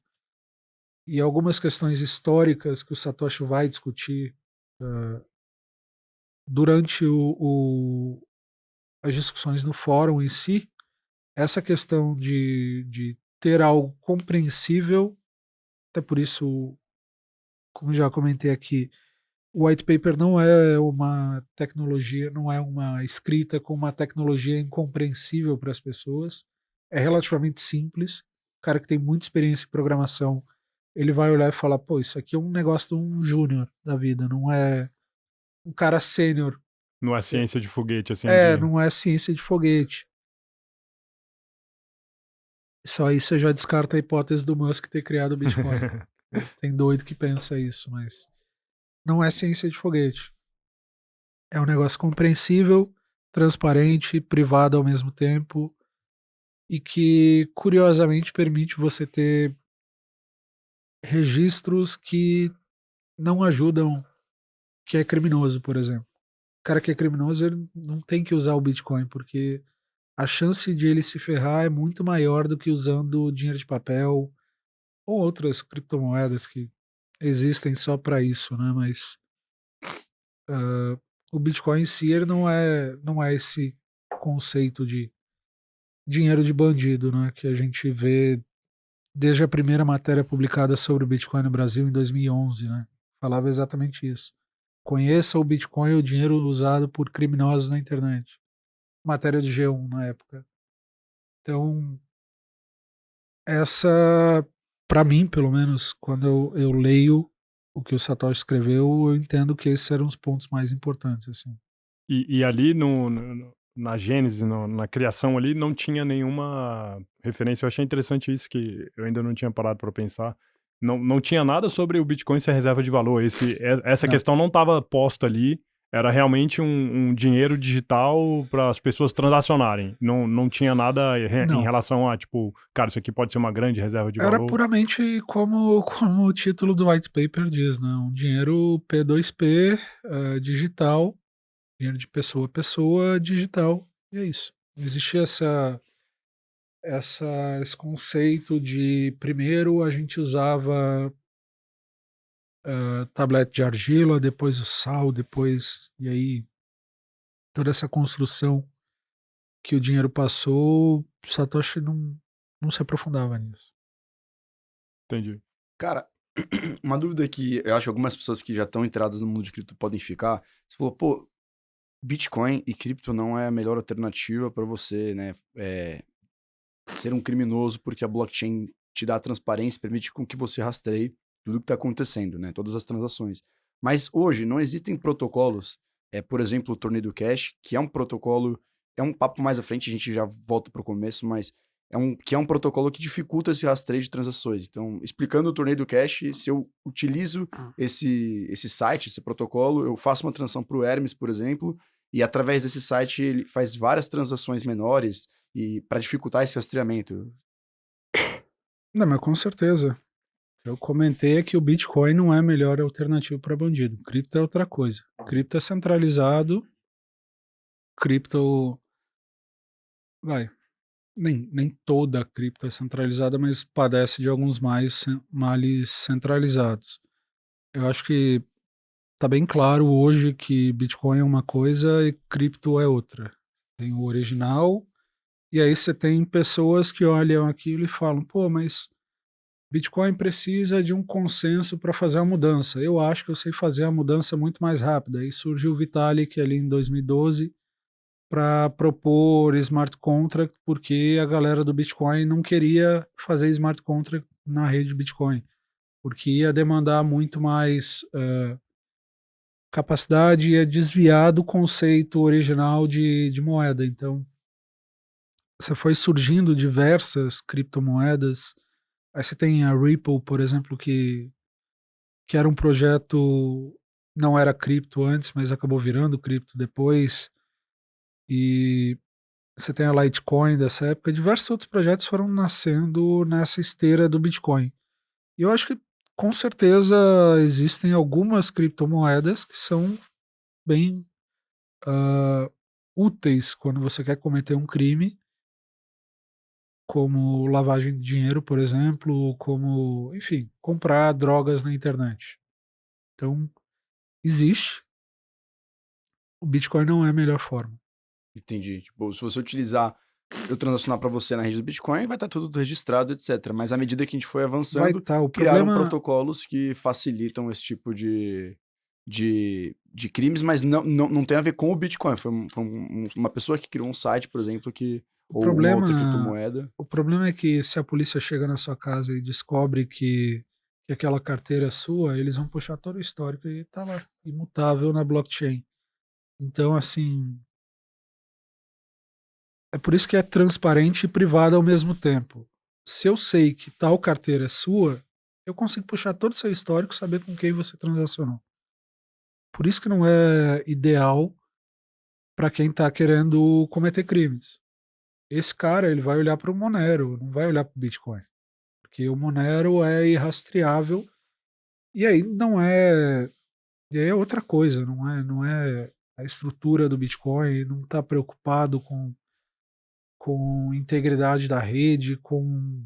S2: e algumas questões históricas que o Satoshi vai discutir durante as discussões no fórum em si, essa questão de ter algo compreensível, até por isso, como já comentei aqui, o white paper não é uma tecnologia, não é uma escrita com uma tecnologia incompreensível para as pessoas. É relativamente simples. O cara que tem muita experiência em programação, ele vai olhar e falar, pô, isso aqui é um negócio de um júnior da vida, não é um cara sênior.
S3: Não é ciência de foguete, assim, de...
S2: Não é ciência de foguete. Só aí você já descarta a hipótese do Musk ter criado o Bitcoin. Tem doido que pensa isso, mas não é ciência de foguete. É um negócio compreensível, transparente, privado ao mesmo tempo e que, curiosamente, permite você ter registros que não ajudam quem é criminoso, por exemplo. O cara que é criminoso, ele não tem que usar o Bitcoin, porque a chance de ele se ferrar é muito maior do que usando dinheiro de papel ou outras criptomoedas que existem só para isso, né? Mas o Bitcoin em si ele não é esse conceito de dinheiro de bandido, né? Que a gente vê desde a primeira matéria publicada sobre o Bitcoin no Brasil em 2011, né? Falava exatamente isso. Conheça o Bitcoin, o dinheiro usado por criminosos na internet. Matéria do G1 na época. Então, essa, para mim, pelo menos, quando eu leio o que o Satoshi escreveu, eu entendo que esses eram os pontos mais importantes, assim.
S3: E ali na gênese, na criação ali, não tinha nenhuma referência. Eu achei interessante isso, que eu ainda não tinha parado para pensar. Não tinha nada sobre o Bitcoin ser reserva de valor. Essa
S2: Não.
S3: questão não estava posta ali. Era realmente um dinheiro digital para as pessoas transacionarem. Não tinha nada em
S2: Não.
S3: relação a, tipo, cara, isso aqui pode ser uma grande reserva de
S2: Era
S3: valor.
S2: puramente como o título do white paper diz, né? Um dinheiro P2P digital, dinheiro de pessoa a pessoa digital, e é isso. Não existia esse conceito de primeiro a gente usava tablete de argila, depois o sal, depois, e aí toda essa construção que o dinheiro passou, Satoshi não se aprofundava nisso.
S3: Entendi.
S1: Cara, uma dúvida que eu acho que algumas pessoas que já estão entradas no mundo de cripto podem ficar. Você falou, pô, Bitcoin e cripto não é a melhor alternativa para você, né, ser um criminoso, porque a blockchain te dá transparência, permite com que você rastreie tudo que está acontecendo, né, todas as transações. Mas hoje não existem protocolos, por exemplo, o Tornado Cash, que é um protocolo é um papo mais à frente, a gente já volta pro começo, mas é um protocolo que dificulta esse rastreio de transações. Então, explicando o torneio do Cash, se eu utilizo esse site, esse protocolo, eu faço uma transação pro Hermes, por exemplo, e através desse site ele faz várias transações menores e para dificultar esse rastreamento.
S2: Não, mas com certeza. Eu comentei que o Bitcoin não é a melhor alternativa para bandido. Cripto é outra coisa. Cripto é centralizado. Cripto. Vai. Nem toda a cripto é centralizada, mas padece de alguns males centralizados. Eu acho que tá bem claro hoje que Bitcoin é uma coisa e cripto é outra. Tem o original, e aí você tem pessoas que olham aquilo e falam, pô, mas Bitcoin precisa de um consenso para fazer a mudança. Eu acho que eu sei fazer a mudança muito mais rápida. Aí surgiu o Vitalik ali em 2012 para propor smart contract, porque a galera do Bitcoin não queria fazer smart contract na rede Bitcoin, porque ia demandar muito mais capacidade e ia desviar do conceito original de moeda. Então, você foi surgindo diversas criptomoedas. Aí você tem a Ripple, por exemplo, que era um projeto, não era cripto antes, mas acabou virando cripto depois. E você tem a Litecoin dessa época. Diversos outros projetos foram nascendo nessa esteira do Bitcoin. E eu acho que, com certeza, existem algumas criptomoedas que são bem úteis quando você quer cometer um crime, como lavagem de dinheiro, por exemplo, como, enfim, comprar drogas na internet. Então, existe. O Bitcoin não é a melhor forma.
S1: Entendi. Tipo, se você utilizar, eu transacionar para você na rede do Bitcoin, vai estar tudo registrado, etc. Mas à medida que a gente foi
S2: Vai
S1: avançando,
S2: estar. O
S1: criaram
S2: problema,
S1: protocolos que facilitam esse tipo de crimes, mas não tem a ver com o Bitcoin. Foi uma pessoa que criou um site, por exemplo,
S2: o
S1: ou uma outra
S2: problema,
S1: criptomoeda.
S2: o problema é que se a polícia chega na sua casa e descobre que aquela carteira é sua, eles vão puxar todo o histórico e tá lá, imutável na blockchain. Então, assim, é por isso que é transparente e privado ao mesmo tempo. Se eu sei que tal carteira é sua, eu consigo puxar todo o seu histórico e saber com quem você transacionou. Por isso que não é ideal para quem está querendo cometer crimes. Esse cara, ele vai olhar para o Monero, não vai olhar para o Bitcoin. Porque o Monero é irrastreável e aí não é. E aí é outra coisa, não é a estrutura do Bitcoin, não está preocupado com integridade da rede, com.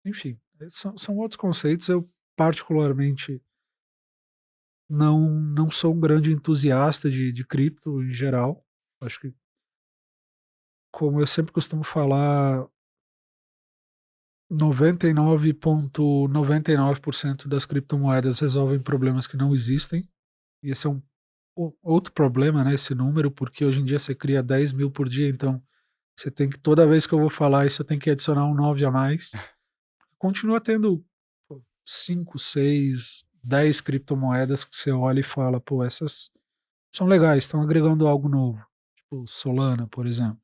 S2: Enfim, são outros conceitos. Eu, particularmente, não sou um grande entusiasta de cripto em geral. Acho que, como eu sempre costumo falar, 99,99% das criptomoedas resolvem problemas que não existem. E esse é outro problema, né? Esse número, porque hoje em dia você cria 10 mil por dia, então você tem que, toda vez que eu vou falar isso, eu tenho que adicionar um 9 a mais. Continua tendo 5, 6, 10 criptomoedas que você olha e fala, pô, essas são legais, estão agregando algo novo. Tipo Solana, por exemplo.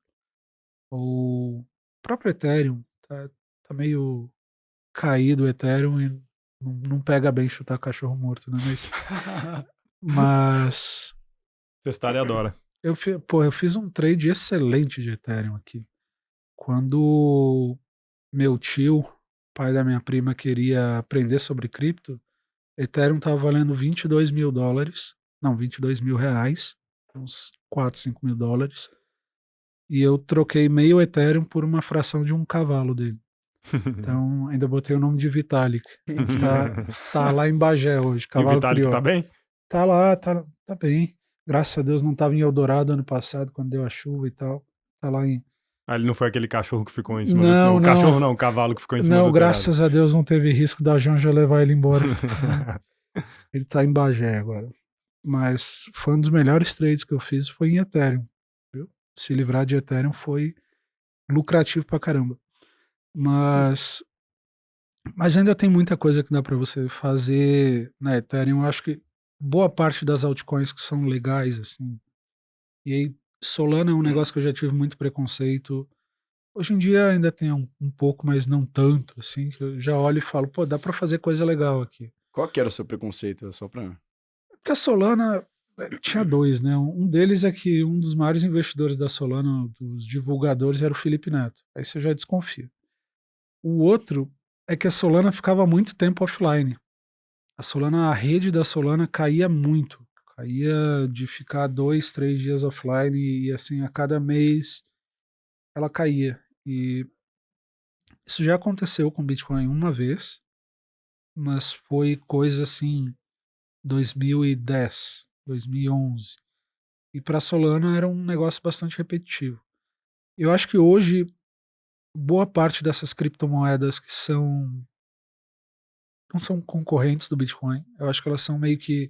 S2: Ou o próprio Ethereum. Tá meio caído o Ethereum e não pega bem chutar cachorro morto, né? Mas
S3: Testar e adora.
S2: eu fiz um trade excelente de Ethereum aqui. Quando meu tio, pai da minha prima, queria aprender sobre cripto, Ethereum estava valendo $22.000. Não, R$ 22.000, uns 4, 5 mil dólares. E eu troquei meio Ethereum por uma fração de um cavalo dele. Então, ainda botei o nome de Vitalik. Tá lá em Bagé hoje,
S3: E o
S2: cavalo
S3: Vitalik tá
S2: crioulo.
S3: bem?
S2: Tá lá, tá bem. Graças a Deus não tava em Eldorado ano passado, quando deu a chuva e tal. Tá lá em.
S3: Ah, ele não foi aquele cachorro que ficou em cima do.
S2: Não,
S3: O cachorro não, o cavalo que ficou em cima
S2: não,
S3: do telhado.
S2: graças a Deus não teve risco da Janja levar ele embora. Ele tá em Bagé agora. Mas foi um dos melhores trades que eu fiz, foi em Ethereum. Viu? Se livrar de Ethereum foi lucrativo pra caramba. Mas ainda tem muita coisa que dá para você fazer na Ethereum. Eu acho que boa parte das altcoins que são legais, assim, e aí Solana é um negócio que eu já tive muito preconceito. Hoje em dia ainda tem um pouco, mas não tanto, assim, que eu já olho e falo, pô, dá pra fazer coisa legal aqui.
S1: Qual que era o seu preconceito? Só pra...
S2: Porque a Solana tinha dois, né? Um deles é que um dos maiores investidores da Solana, dos divulgadores, era o Felipe Neto. Aí você já desconfia. O outro é que a Solana ficava muito tempo offline. A rede da Solana caía muito. Caía de ficar 2, 3 dias offline e assim, a cada mês ela caía. E isso já aconteceu com o Bitcoin uma vez, mas foi coisa assim, 2010, 2011. E para Solana era um negócio bastante repetitivo. Eu acho que hoje, boa parte dessas criptomoedas que não são concorrentes do Bitcoin, eu acho que elas são meio que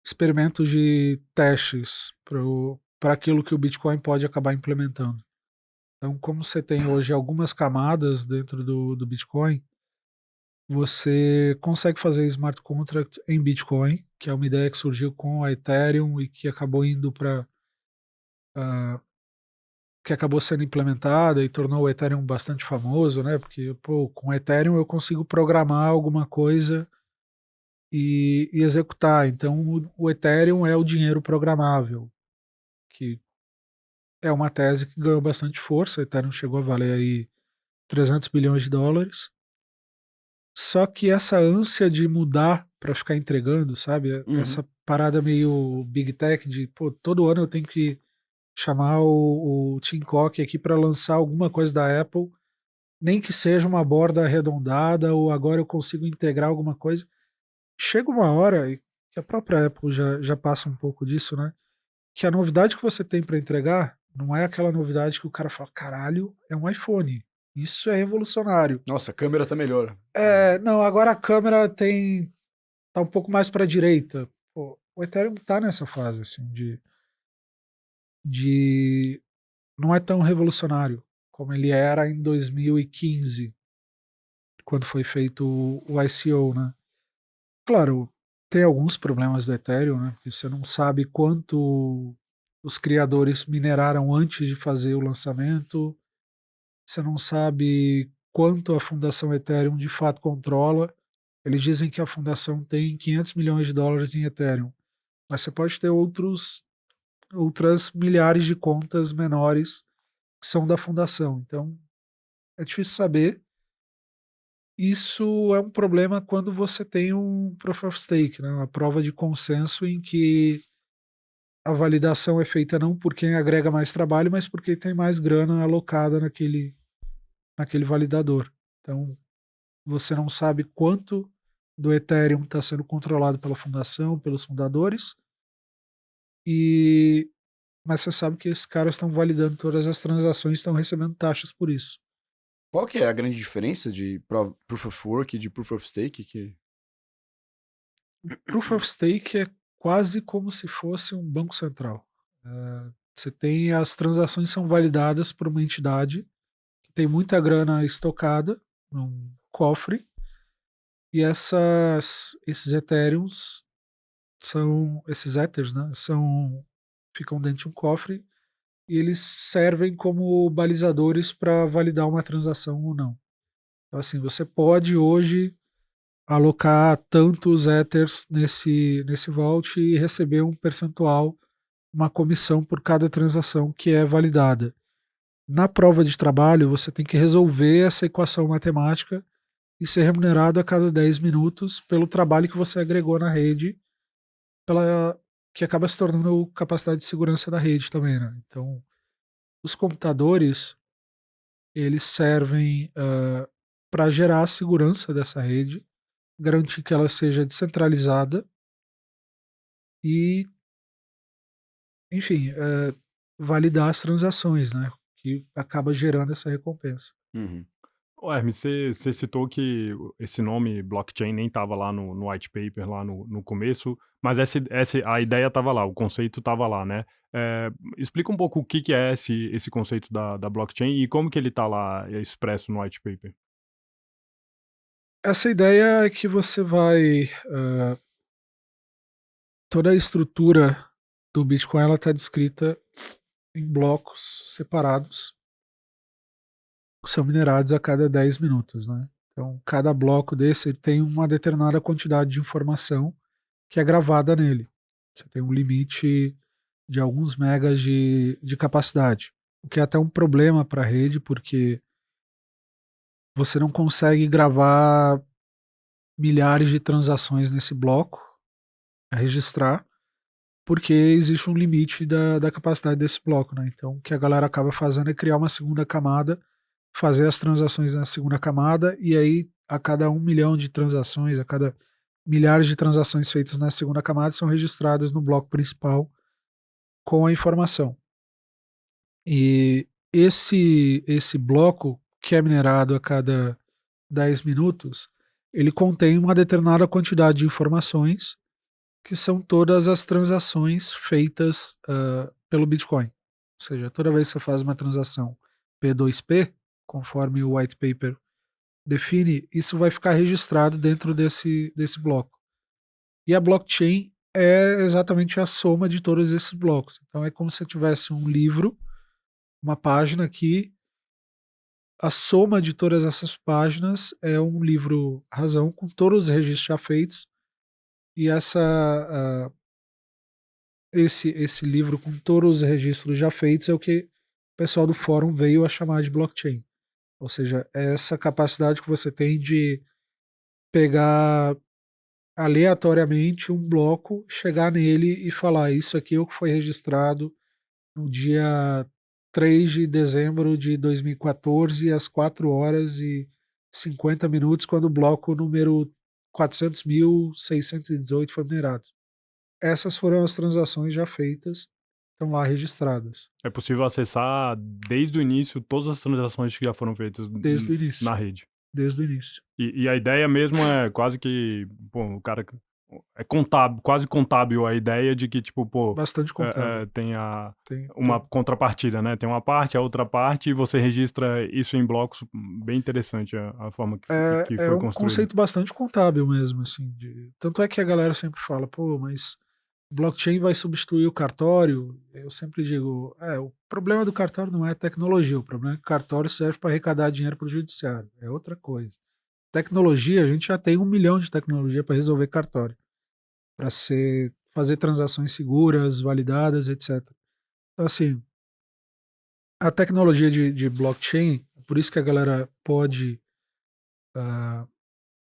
S2: experimentos de testes para aquilo que o Bitcoin pode acabar implementando. Então, como você tem hoje algumas camadas dentro do Bitcoin, você consegue fazer smart contract em Bitcoin, que é uma ideia que surgiu com a Ethereum e que acabou indo para que acabou sendo implementada e tornou o Ethereum bastante famoso, né? Porque pô, com o Ethereum eu consigo programar alguma coisa e executar. Então o Ethereum é o dinheiro programável, que é uma tese que ganhou bastante força. O Ethereum chegou a valer aí 300 bilhões de dólares. Só que essa ânsia de mudar para ficar entregando, sabe?
S1: Uhum.
S2: Essa parada meio big tech de, pô, todo ano eu tenho que chamar o Tim Cook aqui para lançar alguma coisa da Apple, nem que seja uma borda arredondada ou agora eu consigo integrar alguma coisa. Chega uma hora, e que a própria Apple já passa um pouco disso, né? Que a novidade que você tem para entregar não é aquela novidade que o cara fala, caralho, é um iPhone. Isso é revolucionário.
S1: Nossa, a câmera tá melhor.
S2: Não, agora a câmera tá um pouco mais para a direita. Pô, o Ethereum tá nessa fase assim de não é tão revolucionário como ele era em 2015, quando foi feito o ICO, né? Claro, tem alguns problemas do Ethereum, né? Porque você não sabe quanto os criadores mineraram antes de fazer o lançamento, você não sabe quanto a Fundação Ethereum de fato controla. Eles dizem que a fundação tem 500 milhões de dólares em Ethereum, mas você pode ter outras milhares de contas menores que são da fundação. Então, é difícil saber. Isso é um problema quando você tem um proof of stake, né? Uma prova de consenso em que a validação é feita não por quem agrega mais trabalho, mas por quem tem mais grana alocada naquele validador. Então, você não sabe quanto do Ethereum está sendo controlado pela fundação, pelos fundadores, mas você sabe que esses caras estão validando todas as transações e estão recebendo taxas por isso.
S1: Qual que é a grande diferença de Proof of Work e de Proof of Stake?
S2: Proof of Stake é quase como se fosse um banco central. Você tem as transações são validadas por uma entidade que tem muita grana estocada num cofre e esses Ethereums esses Ethers, né? Ficam dentro de um cofre e eles servem como balizadores para validar uma transação ou não. Então, assim, você pode hoje alocar tantos Ethers nesse vault e receber um percentual, uma comissão por cada transação que é validada. Na prova de trabalho, você tem que resolver essa equação matemática e ser remunerado a cada 10 minutos pelo trabalho que você agregou na rede, que acaba se tornando capacidade de segurança da rede também, né? Então, os computadores, eles servem para gerar a segurança dessa rede, garantir que ela seja descentralizada e, enfim, validar as transações, né? Que acaba gerando essa recompensa.
S1: Uhum.
S3: Ô, Hermes, você citou que esse nome blockchain nem estava lá no white paper, lá no começo, mas a ideia estava lá, o conceito estava lá, né? Explica um pouco o que é esse conceito da blockchain e como que ele está lá expresso no white paper.
S2: Essa ideia é que você vai. Toda a estrutura do Bitcoin ela está descrita em blocos separados, são minerados a cada 10 minutos, né? Então, cada bloco desse ele tem uma determinada quantidade de informação que é gravada nele. Você tem um limite de alguns megas de capacidade, o que é até um problema para a rede, porque você não consegue gravar milhares de transações nesse bloco, registrar, porque existe um limite da capacidade desse bloco, né? Então, o que a galera acaba fazendo é criar uma segunda camada, fazer as transações na segunda camada, e aí a cada 1 milhão de transações, a cada milhares de transações feitas na segunda camada são registradas no bloco principal com a informação. E esse bloco, que é minerado a cada 10 minutos, ele contém uma determinada quantidade de informações que são todas as transações feitas pelo Bitcoin. Ou seja, toda vez que você faz uma transação P2P, conforme o white paper define, isso vai ficar registrado dentro desse bloco. E a blockchain é exatamente a soma de todos esses blocos. Então é como se tivesse um livro, uma página aqui, a soma de todas essas páginas é um livro razão com todos os registros já feitos, e esse livro com todos os registros já feitos é o que o pessoal do fórum veio a chamar de blockchain. Ou seja, é essa capacidade que você tem de pegar aleatoriamente um bloco, chegar nele e falar: isso aqui é o que foi registrado no dia 3 de dezembro de 2014, às 4 horas e 50 minutos, quando o bloco número 400.618 foi minerado. Essas foram as transações já feitas, estão lá registradas,
S3: É possível acessar desde o início todas as transações que já foram feitas
S2: desde o início.
S3: na rede.
S2: Desde o início.
S3: E a ideia mesmo é quase que, pô, o cara é contábil, quase contábil a ideia de que, tipo, pô,
S2: Bastante contábil.
S3: tem
S2: Tem,
S3: uma contrapartida, né? Tem uma parte, a outra parte, e você registra isso em blocos. Bem interessante a forma que
S2: é
S3: foi
S2: um
S3: construída.
S2: conceito bastante contábil mesmo, assim. Tanto é que a galera sempre fala, pô, mas blockchain vai substituir o cartório. Eu sempre digo, o problema do cartório não é a tecnologia, o problema é que o cartório serve para arrecadar dinheiro para o judiciário, é outra coisa. Tecnologia, a gente já tem 1 milhão de tecnologia para resolver cartório, para fazer transações seguras, validadas, etc. Então, assim, a tecnologia de blockchain, por isso que a galera pode, ah,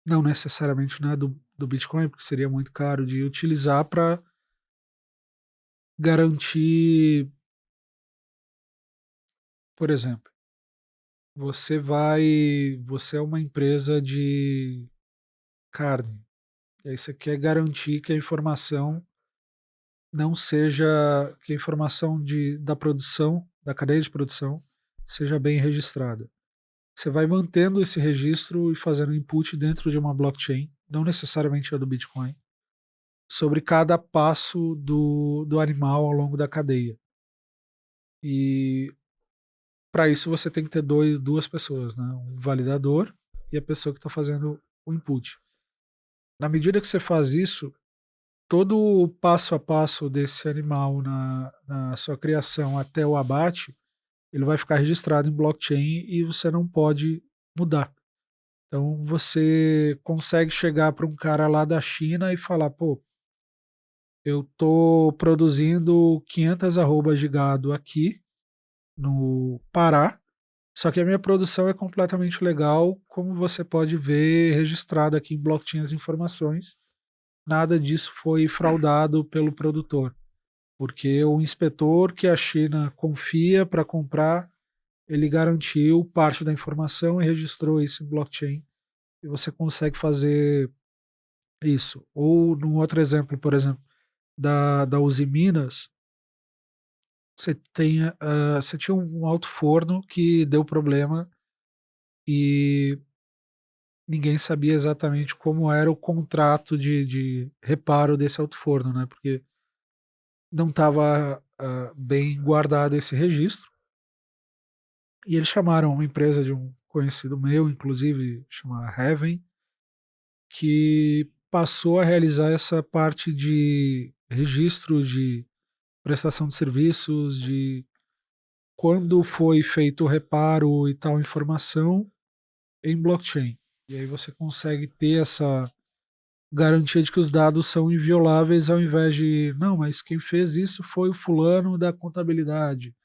S2: não necessariamente né, do Bitcoin, porque seria muito caro de utilizar para garantir, por exemplo, você é uma empresa de carne, e aí você quer garantir que a informação não seja, que a informação da produção, da cadeia de produção, seja bem registrada. Você vai mantendo esse registro e fazendo input dentro de uma blockchain, não necessariamente a do Bitcoin, sobre cada passo do animal ao longo da cadeia. E para isso você tem que ter duas pessoas, né? Um validador e a pessoa que está fazendo o input. Na medida que você faz isso, todo o passo a passo desse animal na sua criação até o abate, ele vai ficar registrado em blockchain e você não pode mudar. Então você consegue chegar para um cara lá da China e falar, pô, eu tô produzindo 500 arrobas de gado aqui no Pará, só que a minha produção é completamente legal, como você pode ver registrado aqui em blockchain as informações. Nada disso foi fraudado pelo produtor, porque o inspetor que a China confia para comprar, ele garantiu parte da informação e registrou isso em blockchain. E você consegue fazer isso. Ou num outro exemplo, por exemplo, da Uzi Minas, você tinha um alto forno que deu problema e ninguém sabia exatamente como era o contrato de reparo desse alto forno, né? Porque não estava bem guardado esse registro. E eles chamaram uma empresa de um conhecido meu, inclusive, chama Heaven, que passou a realizar essa parte de registro de prestação de serviços, de quando foi feito o reparo e tal informação em blockchain. E aí você consegue ter essa garantia de que os dados são invioláveis ao invés de, não, mas quem fez isso foi o fulano da contabilidade.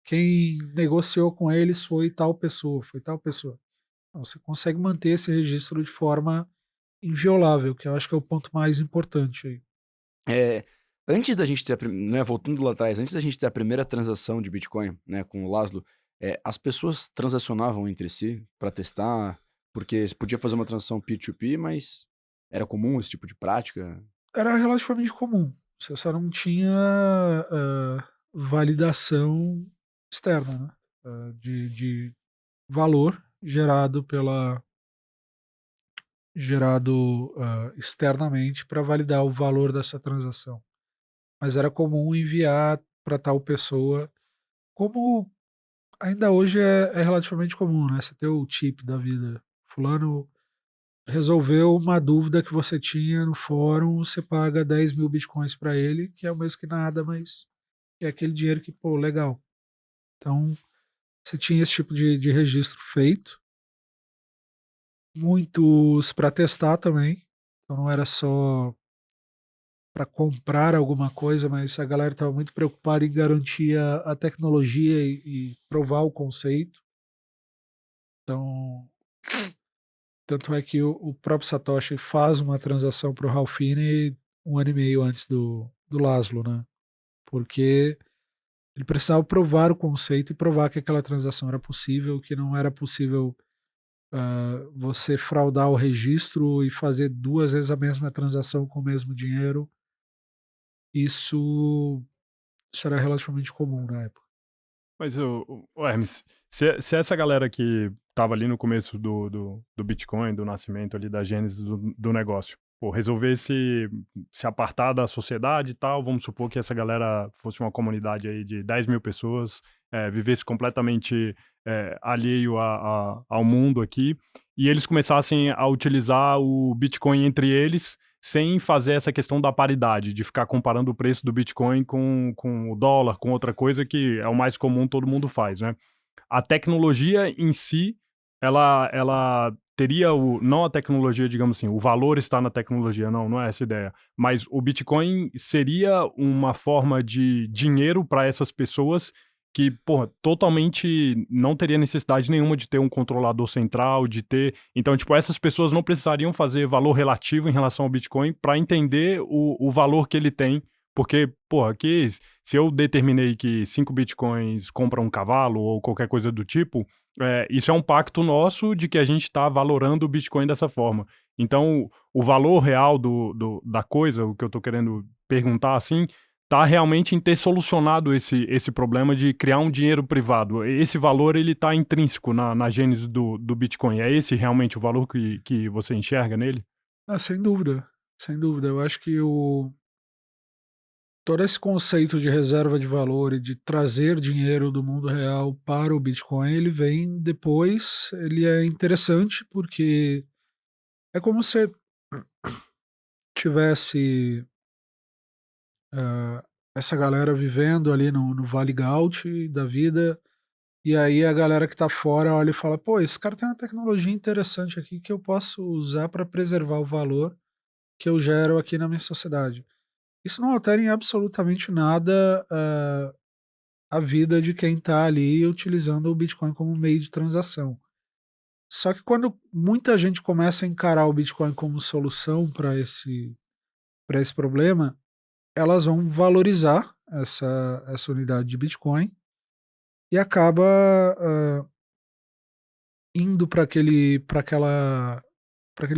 S2: Quem negociou com eles foi tal pessoa, foi tal pessoa. Então, você consegue manter esse registro de forma inviolável, que eu acho que é o ponto mais importante aí.
S1: É, antes da gente ter, né, voltando lá atrás, antes da gente ter a primeira transação de Bitcoin, né, com o Laszlo, as pessoas transacionavam entre si para testar, porque você podia fazer uma transação peer-to-peer, mas era comum esse tipo de prática.
S2: Era relativamente comum. Você só não tinha validação externa, né? De valor gerado externamente para validar o valor dessa transação. Mas era comum enviar para tal pessoa, como ainda hoje é relativamente comum, né? Você ter o chip da vida. Fulano resolveu uma dúvida que você tinha no fórum, você paga 10 mil bitcoins para ele, que é o mesmo que nada, mas é aquele dinheiro que, pô, legal. Então, você tinha esse tipo de registro feito. Muitos para testar também. Então, não era só para comprar alguma coisa, mas a galera estava muito preocupada em garantir a tecnologia e provar o conceito. Então, tanto é que o próprio Satoshi faz uma transação para o Ralph Finney 1 ano e meio antes do Laszlo, né? Porque ele precisava provar o conceito e provar que aquela transação era possível, que não era possível você fraudar o registro e fazer 2 vezes a mesma transação com o mesmo dinheiro. Isso era relativamente comum na época.
S3: Mas, o Hermes, se essa galera que estava ali no começo do Bitcoin, do nascimento ali, da gênese do negócio, pô, resolvesse se apartar da sociedade e tal, vamos supor que essa galera fosse uma comunidade aí de 10 mil pessoas, vivesse completamente alheio ao mundo aqui, e eles começassem a utilizar o Bitcoin entre eles, sem fazer essa questão da paridade, de ficar comparando o preço do Bitcoin com o dólar, com outra coisa que é o mais comum, todo mundo faz, né? A tecnologia em si, ela teria não a tecnologia, digamos assim, o valor está na tecnologia, não é essa a ideia, mas o Bitcoin seria uma forma de dinheiro para essas pessoas que, porra, totalmente não teria necessidade nenhuma de ter um controlador central, de ter. Então, tipo, essas pessoas não precisariam fazer valor relativo em relação ao Bitcoin para entender o valor que ele tem. Porque, porra, aqui, se eu determinei que 5 Bitcoins compram um cavalo ou qualquer coisa do tipo, isso é um pacto nosso de que a gente está valorando o Bitcoin dessa forma. Então, o valor real da coisa, o que eu estou querendo perguntar assim, tá realmente em ter solucionado esse problema de criar um dinheiro privado. Esse valor, ele tá intrínseco na gênese do Bitcoin. É esse realmente o valor que você enxerga nele?
S2: Sem dúvida, sem dúvida. Eu acho que todo esse conceito de reserva de valor e de trazer dinheiro do mundo real para o Bitcoin, ele vem depois, ele é interessante porque é como se tivesse essa galera vivendo ali no Vale Gaut da vida, e aí a galera que tá fora olha e fala, pô, esse cara tem uma tecnologia interessante aqui que eu posso usar para preservar o valor que eu gero aqui na minha sociedade. Isso não altera em absolutamente nada a vida de quem está ali utilizando o Bitcoin como meio de transação. Só que quando muita gente começa a encarar o Bitcoin como solução para esse problema, elas vão valorizar essa unidade de Bitcoin e acaba indo para aquele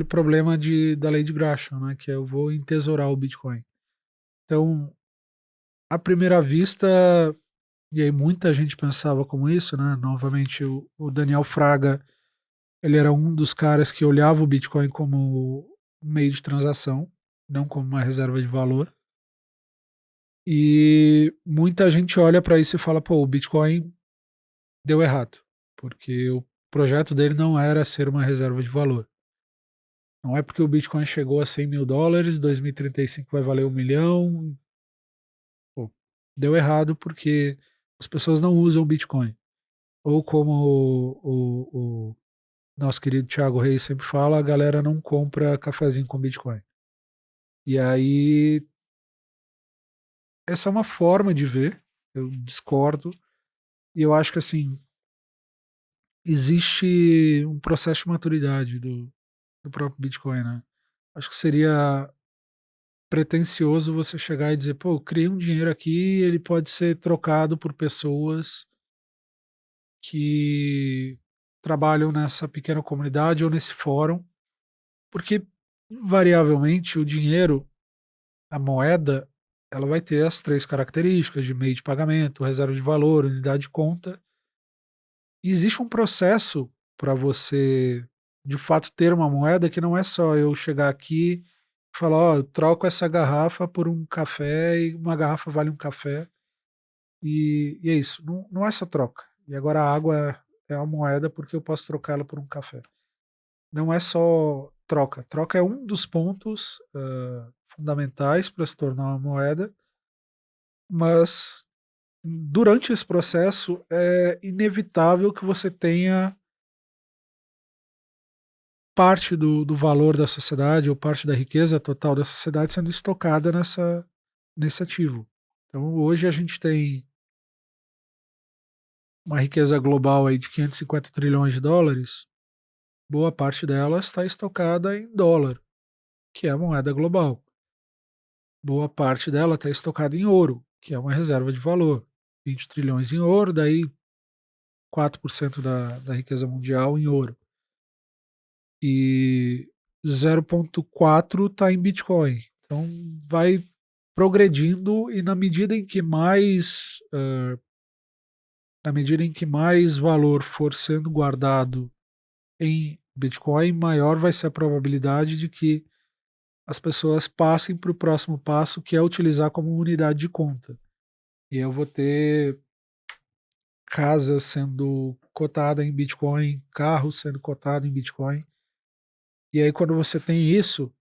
S2: problema da lei de Gresham, né, que é eu vou entesourar o Bitcoin. Então, à primeira vista, e aí muita gente pensava como isso, né? Novamente, o Daniel Fraga, ele era um dos caras que olhava o Bitcoin como um meio de transação, não como uma reserva de valor. E muita gente olha para isso e fala, pô, o Bitcoin deu errado, porque o projeto dele não era ser uma reserva de valor. Não é porque o Bitcoin chegou a 100 mil dólares, 2035 vai valer 1 milhão. Pô, deu errado porque as pessoas não usam Bitcoin. Ou como o nosso querido Thiago Reis sempre fala, a galera não compra cafezinho com Bitcoin. E aí, essa é uma forma de ver, eu discordo, e eu acho que assim, existe um processo de maturidade do próprio Bitcoin, né? Acho que seria pretensioso você chegar e dizer, pô, eu criei um dinheiro aqui, ele pode ser trocado por pessoas que trabalham nessa pequena comunidade ou nesse fórum, porque invariavelmente o dinheiro, a moeda, ela vai ter as três características de meio de pagamento, reserva de valor, unidade de conta. E existe um processo para você, de fato, ter uma moeda que não é só eu chegar aqui e falar, ó, eu troco essa garrafa por um café e uma garrafa vale um café. E é isso, não é essa troca. E agora a água é uma moeda porque eu posso trocá-la por um café. Não é só troca. Troca é um dos pontos fundamentais para se tornar uma moeda, mas durante esse processo é inevitável que você tenha parte do valor da sociedade ou parte da riqueza total da sociedade sendo estocada nesse ativo. Então hoje a gente tem uma riqueza global aí de 550 trilhões de dólares, boa parte dela está estocada em dólar, que é a moeda global. Boa parte dela está estocada em ouro, que é uma reserva de valor. 20 trilhões em ouro, daí 4% da riqueza mundial em ouro. E 0,4 está em Bitcoin. Então vai progredindo e na medida em que mais valor for sendo guardado em Bitcoin, maior vai ser a probabilidade de que as pessoas passem para o próximo passo, que é utilizar como unidade de conta. E eu vou ter casas sendo cotada em Bitcoin, carros sendo cotados em Bitcoin. E aí, quando você tem isso,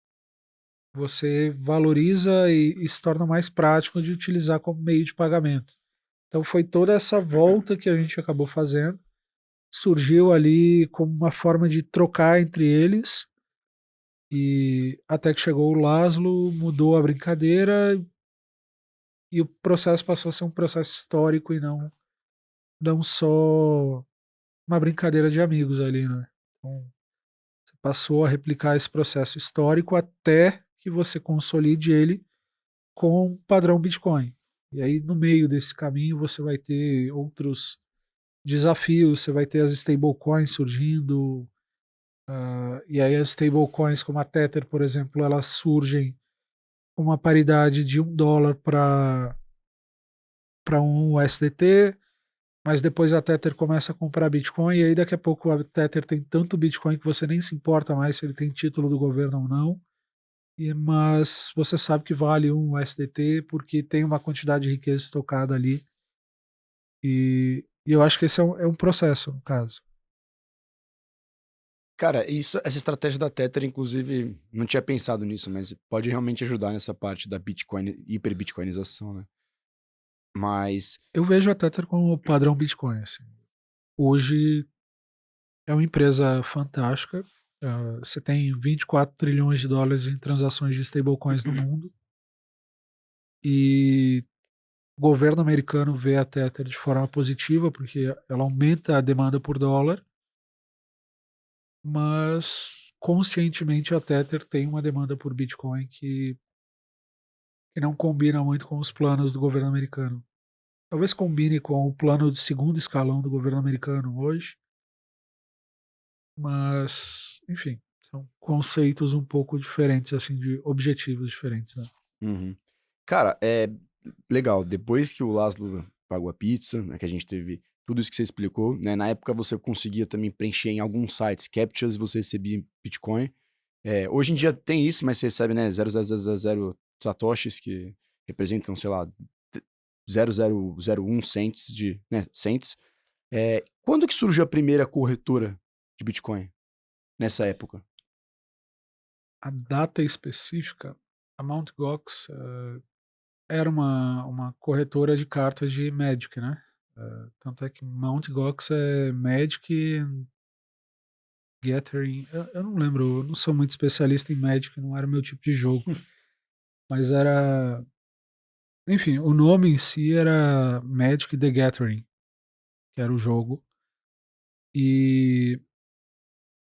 S2: você valoriza e se torna mais prático de utilizar como meio de pagamento. Então, foi toda essa volta que a gente acabou fazendo. Surgiu ali como uma forma de trocar entre eles. E até que chegou o Laszlo, mudou a brincadeira e o processo passou a ser um processo histórico e não só uma brincadeira de amigos ali, né? Então, você passou a replicar esse processo histórico até que você consolide ele com o padrão Bitcoin. E aí, no meio desse caminho, você vai ter outros desafios, você vai ter as stablecoins surgindo, e aí as stablecoins como a Tether, por exemplo, elas surgem com uma paridade de $1 para um USDT, mas depois a Tether começa a comprar Bitcoin, e aí daqui a pouco a Tether tem tanto Bitcoin que você nem se importa mais se ele tem título do governo ou não, mas você sabe que vale um USDT porque tem uma quantidade de riqueza estocada ali, e eu acho que esse é um processo, no caso.
S1: Cara, essa estratégia da Tether, inclusive, não tinha pensado nisso, mas pode realmente ajudar nessa parte da Bitcoin, hiperbitcoinização, né? Mas,
S2: Eu vejo a Tether como o padrão Bitcoin. Assim. Hoje é uma empresa fantástica. Você tem 24 trilhões de dólares em transações de stablecoins no mundo. E o governo americano vê a Tether de forma positiva, porque ela aumenta a demanda por dólar, mas conscientemente a Tether tem uma demanda por Bitcoin que não combina muito com os planos do governo americano. Talvez combine com o plano de segundo escalão do governo americano hoje, mas, enfim, são conceitos um pouco diferentes, assim, de objetivos diferentes, né?
S1: uhum. Cara, é legal. Depois que o Laszlo pagou a pizza, né, que a gente teve tudo isso que você explicou, né? Na época você conseguia também preencher em alguns sites captchas e você recebia em Bitcoin. Hoje em dia tem isso, mas você recebe, né, 0,0000 satoshis, que representam, sei lá, 0,001 cents né, cents. Quando que surgiu a primeira corretora de Bitcoin? Nessa época?
S2: A data específica, a Mt. Gox era uma corretora de cartas de Magic, né? Tanto é que Mt. Gox é Magic and Gathering. Eu não lembro, eu não sou muito especialista em Magic, não era meu tipo de jogo. Mas era. Enfim, o nome em si era Magic the Gathering, que era o jogo. E,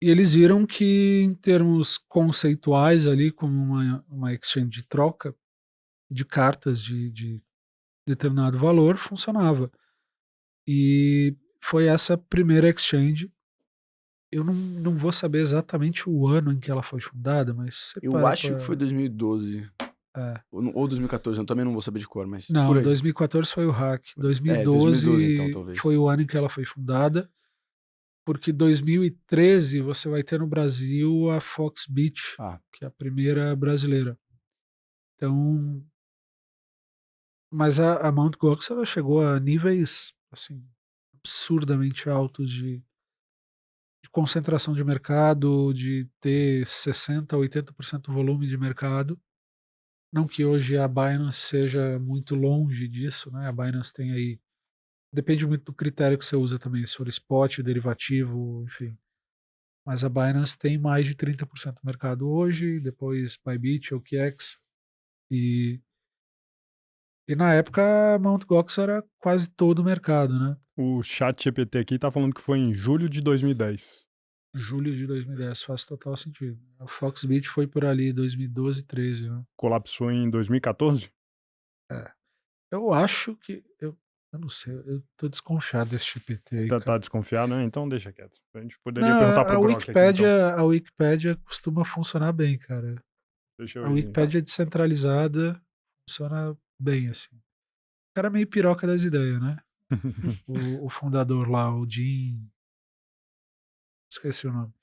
S2: e eles viram que, em termos conceituais, ali, como uma exchange de troca de cartas de determinado valor, funcionava. E foi essa primeira exchange. Eu não vou saber exatamente o ano em que ela foi fundada, mas você
S1: Eu
S2: para
S1: acho que foi
S2: pra.
S1: 2012.
S2: É.
S1: Ou 2014, eu também não vou saber de cor, mas por
S2: Não,
S1: aí.
S2: 2014 foi o hack.
S1: É, 2012 então,
S2: 2012
S1: talvez.
S2: foi o ano em que ela foi fundada, porque 2013 você vai ter no Brasil a Fox Beach,
S1: Ah,
S2: que é a primeira brasileira. Então, mas a Mt. Gox ela chegou a níveis assim absurdamente altos de concentração de mercado, de ter 60, 80% do volume de mercado. Não que hoje a Binance seja muito longe disso, né? A Binance tem aí. Depende muito do critério que você usa também, se for spot, derivativo, enfim. Mas a Binance tem mais de 30% do mercado hoje, depois Bybit, OKX. E, e na época a Mt. Gox era quase todo o mercado, né?
S3: O chat GPT aqui tá falando que foi em julho de 2010.
S2: Julho de 2010 faz total sentido. A Foxbit foi por ali 2012, 13, né?
S3: Colapsou em 2014?
S2: É. Eu acho que. Eu não sei, eu tô desconfiado desse GPT aí,
S3: Tá
S2: cara.
S3: desconfiado, né? Então deixa quieto. A gente poderia
S2: Não,
S3: perguntar
S2: a
S3: pro Grok aqui, então.
S2: Wikipédia costuma funcionar bem, cara.
S3: Deixa
S2: A
S3: eu ir.
S2: Wikipédia descentralizada funciona bem, assim. O cara é meio piroca das ideias, né? O fundador lá, o Jim. Esqueci o nome.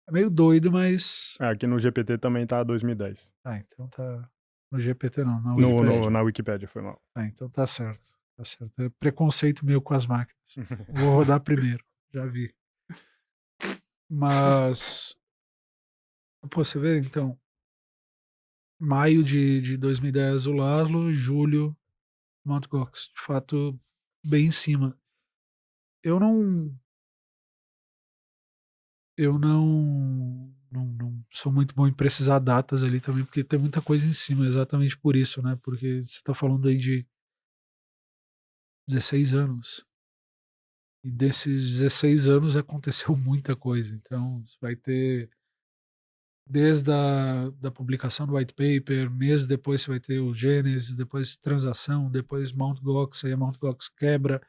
S2: É meio doido, mas.
S3: É, aqui no GPT também tá 2010.
S2: Ah, então tá. No GPT não, na
S3: No,
S2: Wikipédia.
S3: na Wikipédia, foi mal.
S2: Ah, então tá certo. Tá certo. É preconceito meu com as máquinas. Vou rodar primeiro. Já vi. Mas. Pô, você vê, então. Maio de 2010 o Laszlo, julho Mt. Gox. De fato, bem em cima. Eu não. Eu não sou muito bom em precisar datas ali também, porque tem muita coisa em cima, exatamente por isso, né? Porque você tá falando aí de 16 anos. E desses 16 anos aconteceu muita coisa. Então, você vai ter desde da publicação do white paper, meses depois você vai ter o Genesis, depois transação, depois Mt. Gox, aí a Mt. Gox quebra.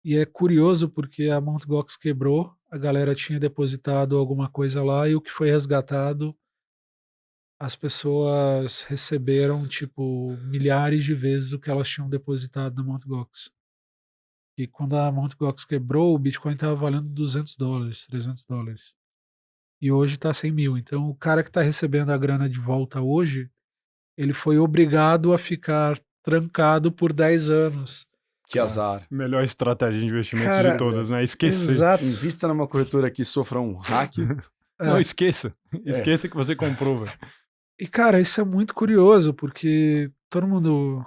S2: E é curioso porque a Mt. Gox quebrou, a galera tinha depositado alguma coisa lá e o que foi resgatado, as pessoas receberam, tipo, milhares de vezes o que elas tinham depositado na Mt. Gox. E quando a Mt. Gox quebrou, o Bitcoin estava valendo $200, $300. E hoje está 100 mil. Então, o cara que está recebendo a grana de volta hoje, ele foi obrigado a ficar trancado por 10 anos.
S1: que azar.
S3: Melhor estratégia de investimentos de
S2: Cara,
S1: Pois é.
S3: todas, né? Esquecer.
S2: exato.
S1: Invista numa corretora que sofra um hack.
S3: Não,
S2: É.
S3: esqueça. Esqueça que você comprou, velho.
S2: E, cara, isso é muito curioso, porque todo mundo.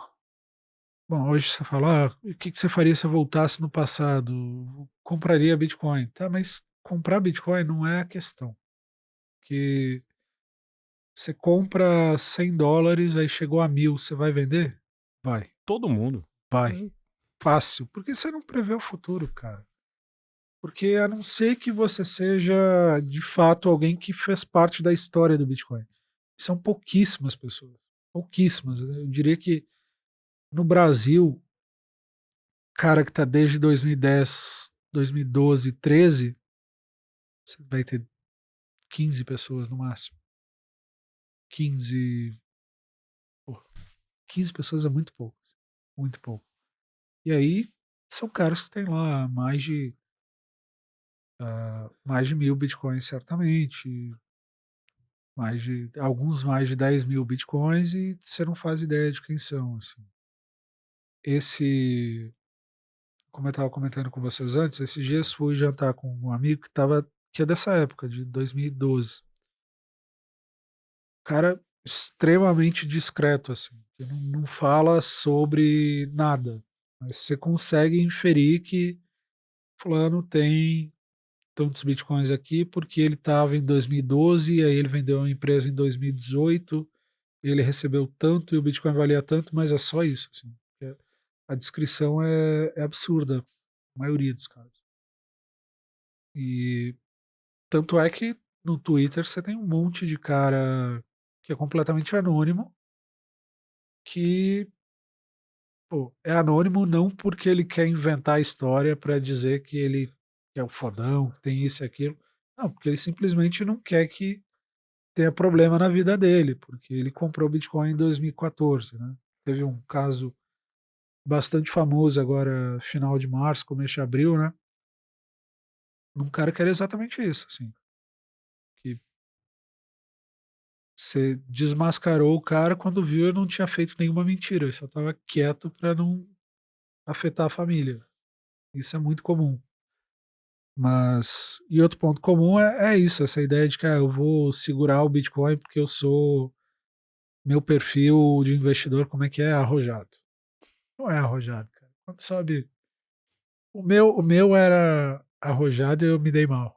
S2: Bom, hoje você fala, o que você faria se eu voltasse no passado? Compraria Bitcoin. Tá, mas comprar Bitcoin não é a questão. Que você compra $100, aí chegou a 1.000, você vai vender? Vai,
S3: Todo mundo.
S2: vai. Fácil. Porque você não prevê o futuro, cara. Porque a não ser que você seja, de fato, alguém que fez parte da história do Bitcoin. São pouquíssimas pessoas. Pouquíssimas. Eu diria que no Brasil, cara que tá desde 2010, 2012, 13, você vai ter 15 pessoas no máximo. 15. Pô, 15 pessoas é muito pouco. Muito pouco. E aí, são caras que têm lá mais de 1.000 bitcoins, certamente. Alguns mais de 10 mil bitcoins e você não faz ideia de quem são. Assim. Como eu estava comentando com vocês antes, esses dias fui jantar com um amigo que é dessa época, de 2012. Cara extremamente discreto, assim, que não fala sobre nada. Mas você consegue inferir que fulano tem tantos bitcoins aqui porque ele estava em 2012, aí ele vendeu uma empresa em 2018, ele recebeu tanto e o Bitcoin valia tanto, mas é só isso. Assim. A descrição é absurda, a maioria dos casos. E tanto é que no Twitter você tem um monte de cara que é completamente anônimo, que pô, é anônimo não porque ele quer inventar a história para dizer que ele é o fodão, que tem isso e aquilo. Não, porque ele simplesmente não quer que tenha problema na vida dele, porque ele comprou Bitcoin em 2014, né? Teve um caso bastante famoso agora, final de março, começo de abril, né? Um cara que era exatamente isso, assim, que você desmascarou o cara quando viu ele não tinha feito nenhuma mentira, ele só estava quieto para não afetar a família. Isso é muito comum. Mas, e outro ponto comum é isso, essa ideia de que eu vou segurar o Bitcoin porque eu sou meu perfil de investidor, como é que é? Arrojado. Não é arrojado, cara. Quando sobe. O meu era arrojado e eu me dei mal.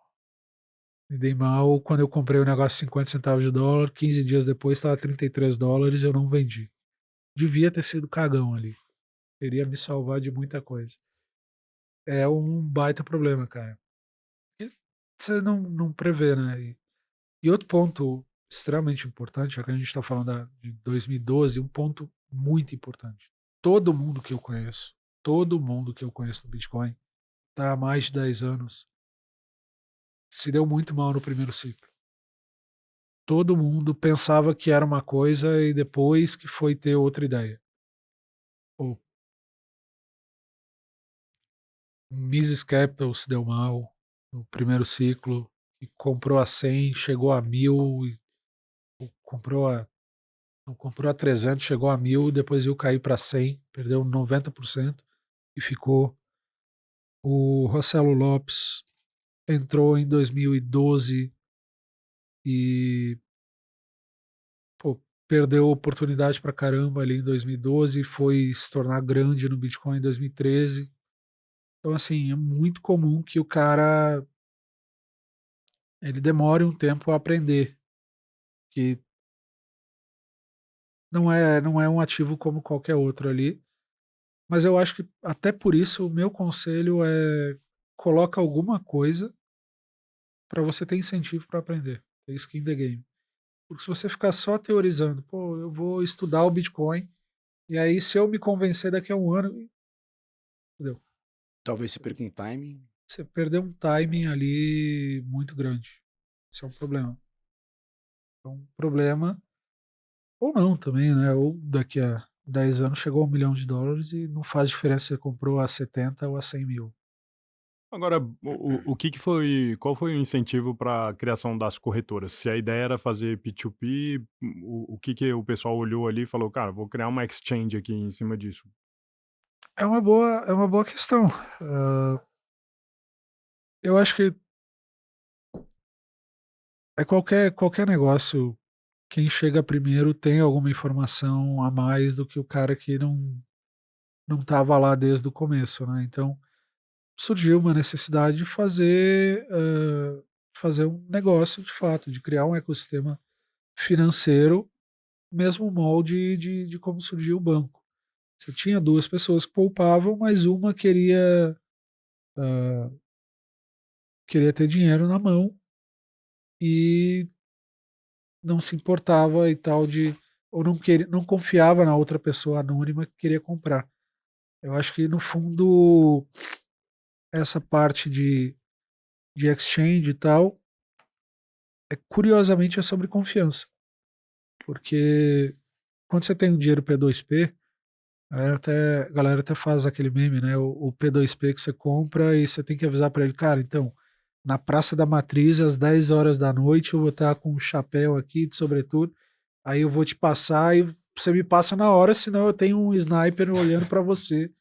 S2: Me dei mal quando eu comprei o negócio 50 centavos de dólar, 15 dias depois estava 33 dólares, eu não vendi. Devia ter sido cagão ali. Teria me salvar de muita coisa. É um baita problema, cara. E você não prevê, né? E outro ponto extremamente importante, já que a gente está falando de 2012, um ponto muito importante. Todo mundo que eu conheço no Bitcoin, tá há mais de 10 anos, se deu muito mal no primeiro ciclo. Todo mundo pensava que era uma coisa e depois que foi ter outra ideia. O Mises Capital se deu mal no primeiro ciclo, e comprou a 100, chegou a 1000, e comprou a, não, comprou a 300, chegou a 1000, depois viu cair para 100, perdeu 90% e ficou. O Rossello Lopes entrou em 2012 e pô, perdeu oportunidade pra caramba ali em 2012 e foi se tornar grande no Bitcoin em 2013. Então, assim, é muito comum que o cara ele demore um tempo a aprender, que não é um ativo como qualquer outro ali. Mas eu acho que até por isso o meu conselho é coloca alguma coisa para você ter incentivo para aprender. Ter skin in the game. Porque se você ficar só teorizando, pô, eu vou estudar o Bitcoin, e aí se eu me convencer daqui a um ano, entendeu?
S1: Talvez se perca um timing.
S2: Você perdeu um timing ali muito grande. Esse é um problema. É um problema, ou não também, né? Ou daqui a 10 anos chegou a US$ 1 milhão e não faz diferença se você comprou a 70 ou a 100 mil.
S3: Agora, o que que foi qual foi o incentivo para a criação das corretoras? Se a ideia era fazer P2P, o que que o pessoal olhou ali e falou: "Cara, vou criar uma exchange aqui em cima disso"?
S2: É uma boa questão. Eu acho que é qualquer negócio, quem chega primeiro tem alguma informação a mais do que o cara que não estava lá desde o começo, né? Então surgiu uma necessidade de fazer um negócio de fato, de criar um ecossistema financeiro, mesmo molde de como surgiu o banco. Você tinha duas pessoas que poupavam, mas uma ah, queria ter dinheiro na mão e não se importava e tal ou não confiava na outra pessoa anônima que queria comprar. Eu acho que no fundo essa parte de exchange e tal, curiosamente é sobre confiança. Porque quando você tem um dinheiro P2P, a galera até faz aquele meme, né? O P2P que você compra e você tem que avisar para ele, cara, então, na Praça da Matriz, às 10 horas da noite, eu vou estar com um chapéu aqui, de sobretudo, aí eu vou te passar e você me passa na hora, senão eu tenho um sniper olhando para você.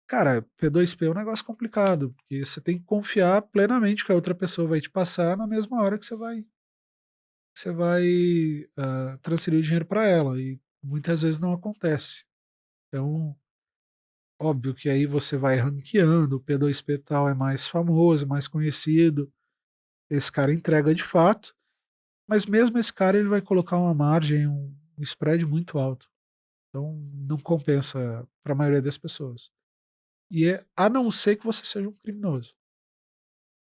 S2: Cara, P2P é um negócio complicado, porque você tem que confiar plenamente que a outra pessoa vai te passar na mesma hora que você vai transferir o dinheiro para ela, e muitas vezes não acontece. Então, Óbvio que aí você vai ranqueando, o P2P tal é mais famoso, mais conhecido, esse cara entrega de fato, mas mesmo esse cara ele vai colocar uma margem, um spread muito alto. Então não compensa para a maioria das pessoas. E é a não ser que você seja um criminoso,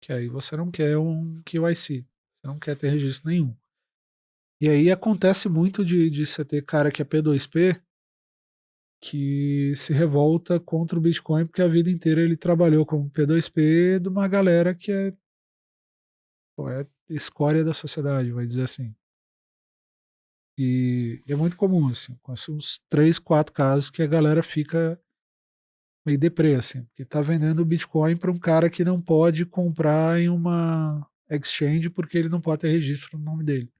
S2: que aí você não quer um KYC, você não quer ter registro nenhum. E aí acontece muito de você ter cara que é P2P que se revolta contra o Bitcoin porque a vida inteira ele trabalhou como P2P de uma galera que é, pô, é escória da sociedade, vai dizer assim. E é muito comum, assim, com uns 3, 4 casos que a galera fica meio deprê, assim, porque tá vendendo Bitcoin para um cara que não pode comprar em uma exchange porque ele não pode ter registro no nome dele.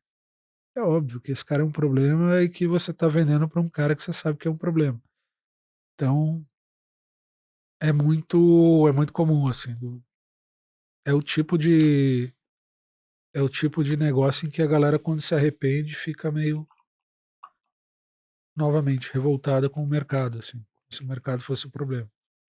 S2: É óbvio que esse cara é um problema e que você tá vendendo para um cara que você sabe que é um problema. Então, é muito comum, assim, é o tipo de é o tipo de negócio em que a galera, quando se arrepende, fica meio, novamente, revoltada com o mercado, assim, se o mercado fosse o problema.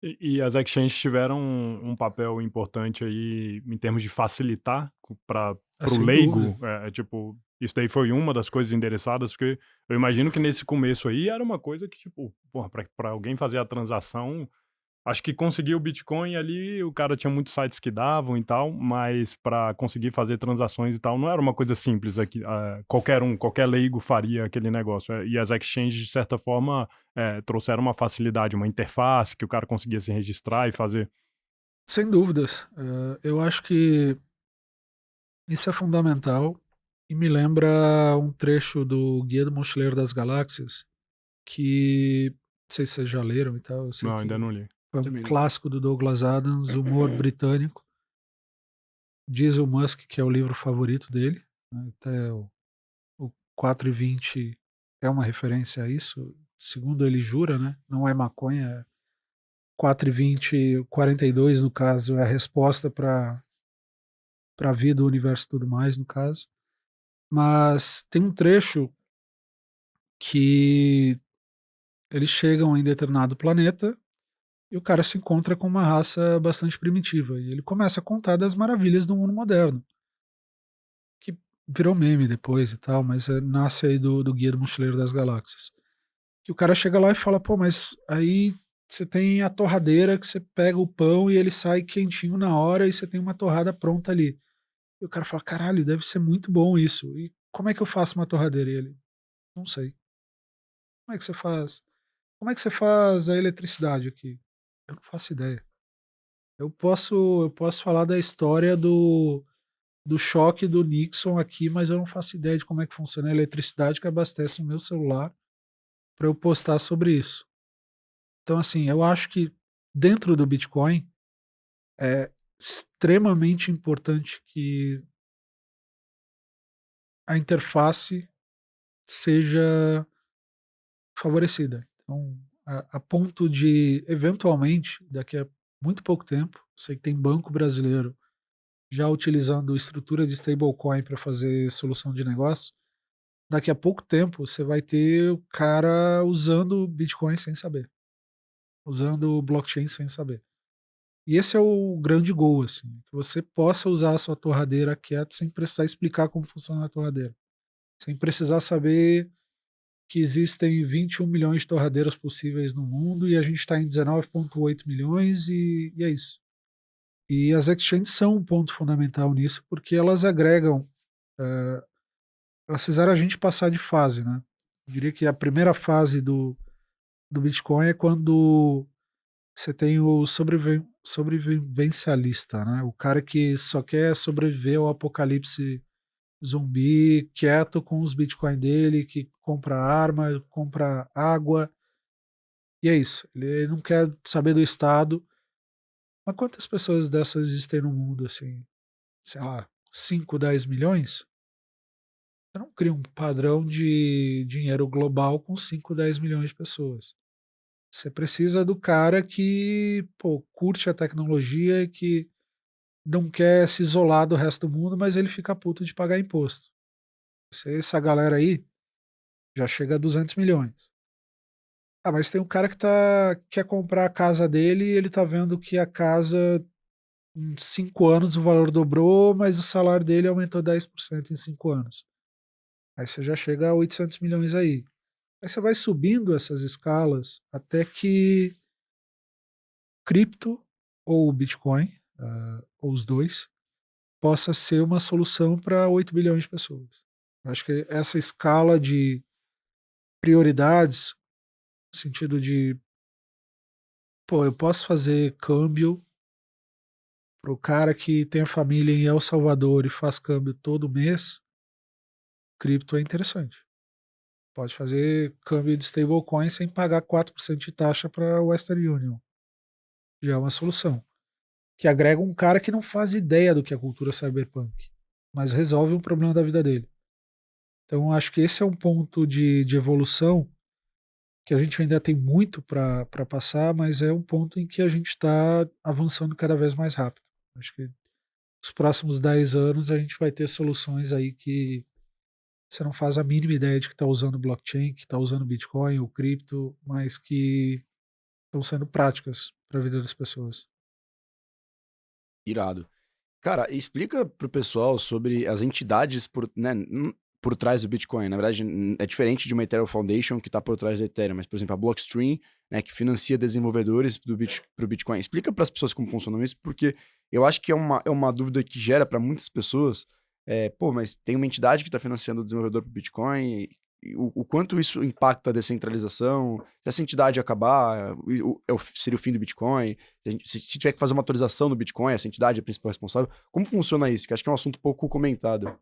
S3: E as exchanges tiveram um papel importante aí em termos de facilitar para
S2: Ah,
S3: o
S2: sem dúvida.
S3: leigo, tipo, isso daí foi uma das coisas endereçadas, porque eu imagino que nesse começo aí era uma coisa que, tipo, porra, pra alguém fazer a transação, acho que conseguir o Bitcoin ali, o cara tinha muitos sites que davam e tal, mas para conseguir fazer transações e tal, não era uma coisa simples aqui, qualquer leigo faria aquele negócio. E as exchanges, de certa forma, trouxeram uma facilidade, uma interface que o cara conseguia se registrar e fazer.
S2: Sem dúvidas. Eu acho que isso é fundamental e me lembra um trecho do Guia do Mochileiro das Galáxias, que não sei se vocês já leram e tal, eu sei
S3: Não, ainda
S2: que
S3: não li.
S2: foi um
S1: Também não.
S2: clássico do Douglas Adams, humor britânico. Diz o Musk que é o livro favorito dele, né? Até o 4,20 é uma referência a isso, segundo ele jura, né? Não é maconha, é 4,20, 42 no caso, é a resposta para a vida, o universo e tudo mais, no caso. Mas tem um trecho que eles chegam em determinado planeta e o cara se encontra com uma raça bastante primitiva. E ele começa a contar das maravilhas do mundo moderno, que virou meme depois e tal, mas nasce aí do Guia do Mochileiro das Galáxias. Que o cara chega lá e fala, pô, mas aí você tem a torradeira que você pega o pão e ele sai quentinho na hora e você tem uma torrada pronta ali. E o cara fala, caralho, deve ser muito bom isso. E como é que eu faço uma torradeira? E ele, não sei. Como é que você faz? Como é que você faz a eletricidade aqui? Eu não faço ideia. Eu posso falar da história do choque do Nixon aqui, mas eu não faço ideia de como é que funciona a eletricidade que abastece o meu celular para eu postar sobre isso. Então, assim, eu acho que dentro do Bitcoin é extremamente importante que a interface seja favorecida. Então, a ponto de, eventualmente, daqui a muito pouco tempo, sei que tem banco brasileiro já utilizando estrutura de stablecoin para fazer solução de negócio. Daqui a pouco tempo, você vai ter o cara usando Bitcoin sem saber, usando blockchain sem saber. E esse é o grande gol, assim, que você possa usar a sua torradeira quieta sem precisar explicar como funciona a torradeira, sem precisar saber que existem 21 milhões de torradeiras possíveis no mundo e a gente está em 19,8 milhões e é isso. E as exchanges são um ponto fundamental nisso, porque elas agregam, eh, elas fizeram a gente passar de fase, né? Eu diria que a primeira fase do Bitcoin é quando você tem o sobrevivencialista, né? O cara que só quer sobreviver ao apocalipse zumbi, quieto com os Bitcoin dele, que compra arma, compra água, e é isso. Ele não quer saber do Estado. Mas quantas pessoas dessas existem no mundo, assim? Sei lá, 5, 10 milhões? Você não cria um padrão de dinheiro global com 5, 10 milhões de pessoas. Você precisa do cara que, pô, curte a tecnologia e que não quer se isolar do resto do mundo, mas ele fica puto de pagar imposto. Essa galera aí já chega a 200 milhões. Mas tem um cara que quer comprar a casa dele e ele tá vendo que a casa, em 5 anos, o valor dobrou, mas o salário dele aumentou 10% em 5 anos. Aí você já chega a 800 milhões aí. Aí você vai subindo essas escalas até que cripto ou o Bitcoin, ou os dois, possa ser uma solução para 8 bilhões de pessoas. Eu acho que essa escala de prioridades, no sentido de, pô, eu posso fazer câmbio para o cara que tem a família em El Salvador e faz câmbio todo mês, cripto é interessante. Pode fazer câmbio de stablecoin sem pagar 4% de taxa para a Western Union. Já é uma solução. Que agrega um cara que não faz ideia do que é cultura cyberpunk, mas resolve um problema da vida dele. Então, acho que esse é um ponto de evolução que a gente ainda tem muito para passar, mas é um ponto em que a gente está avançando cada vez mais rápido. Acho que nos próximos 10 anos a gente vai ter soluções aí que você não faz a mínima ideia de que está usando blockchain, que está usando Bitcoin ou cripto, mas que estão sendo práticas para a vida das pessoas.
S1: Irado. Cara, explica pro pessoal sobre as entidades por trás do Bitcoin. Na verdade, é diferente de uma Ethereum Foundation que está por trás da Ethereum, mas, por exemplo, a Blockstream, né, que financia desenvolvedores pro Bitcoin. Explica para as pessoas como funciona isso, porque eu acho que é uma dúvida que gera para muitas pessoas. Pô, mas tem uma entidade que está financiando o desenvolvedor pro Bitcoin, e o quanto isso impacta a descentralização, se essa entidade acabar, seria o fim do Bitcoin, se tiver que fazer uma atualização do Bitcoin, essa entidade é a principal responsável. Como funciona isso? Que acho que é um assunto pouco comentado.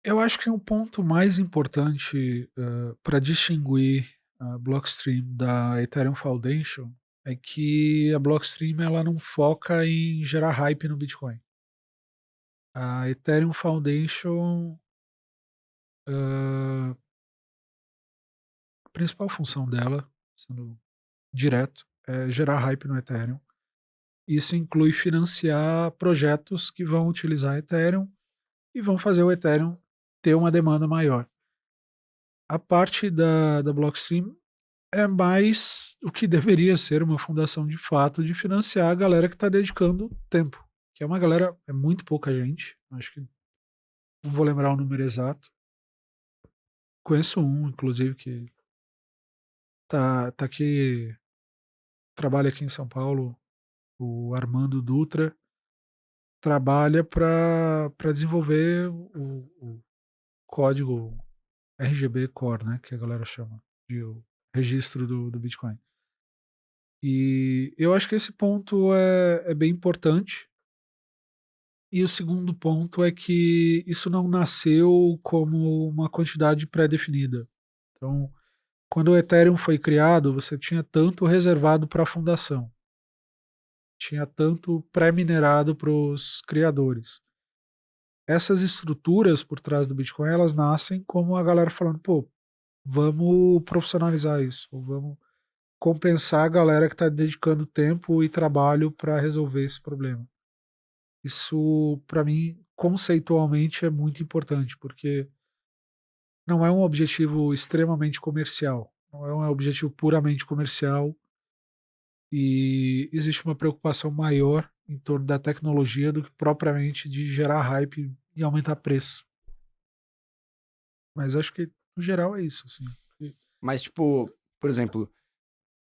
S2: Eu acho que o ponto mais importante para distinguir a Blockstream da Ethereum Foundation é que a Blockstream ela não foca em gerar hype no Bitcoin. A Ethereum Foundation, a principal função dela, sendo direto, é gerar hype no Ethereum. Isso inclui financiar projetos que vão utilizar Ethereum e vão fazer o Ethereum ter uma demanda maior. A parte da Blockstream é mais o que deveria ser uma fundação de fato de financiar a galera que está dedicando tempo, que é uma galera, é muito pouca gente, acho que não vou lembrar o número exato. Conheço um, inclusive, que tá aqui, trabalha aqui em São Paulo, o Armando Dutra, trabalha para desenvolver o código RGB Core, né, que a galera chama de o registro do Bitcoin. E eu acho que esse ponto é bem importante. E o segundo ponto é que isso não nasceu como uma quantidade pré-definida. Então, quando o Ethereum foi criado, você tinha tanto reservado para a fundação, tinha tanto pré-minerado para os criadores. Essas estruturas por trás do Bitcoin, elas nascem como a galera falando, pô, vamos profissionalizar isso, ou vamos compensar a galera que está dedicando tempo e trabalho para resolver esse problema. Isso, para mim, conceitualmente é muito importante, porque não é um objetivo extremamente comercial, não é um objetivo puramente comercial e existe uma preocupação maior em torno da tecnologia do que propriamente de gerar hype e aumentar preço. Mas acho que, no geral, é isso, assim.
S1: Mas, tipo, por exemplo,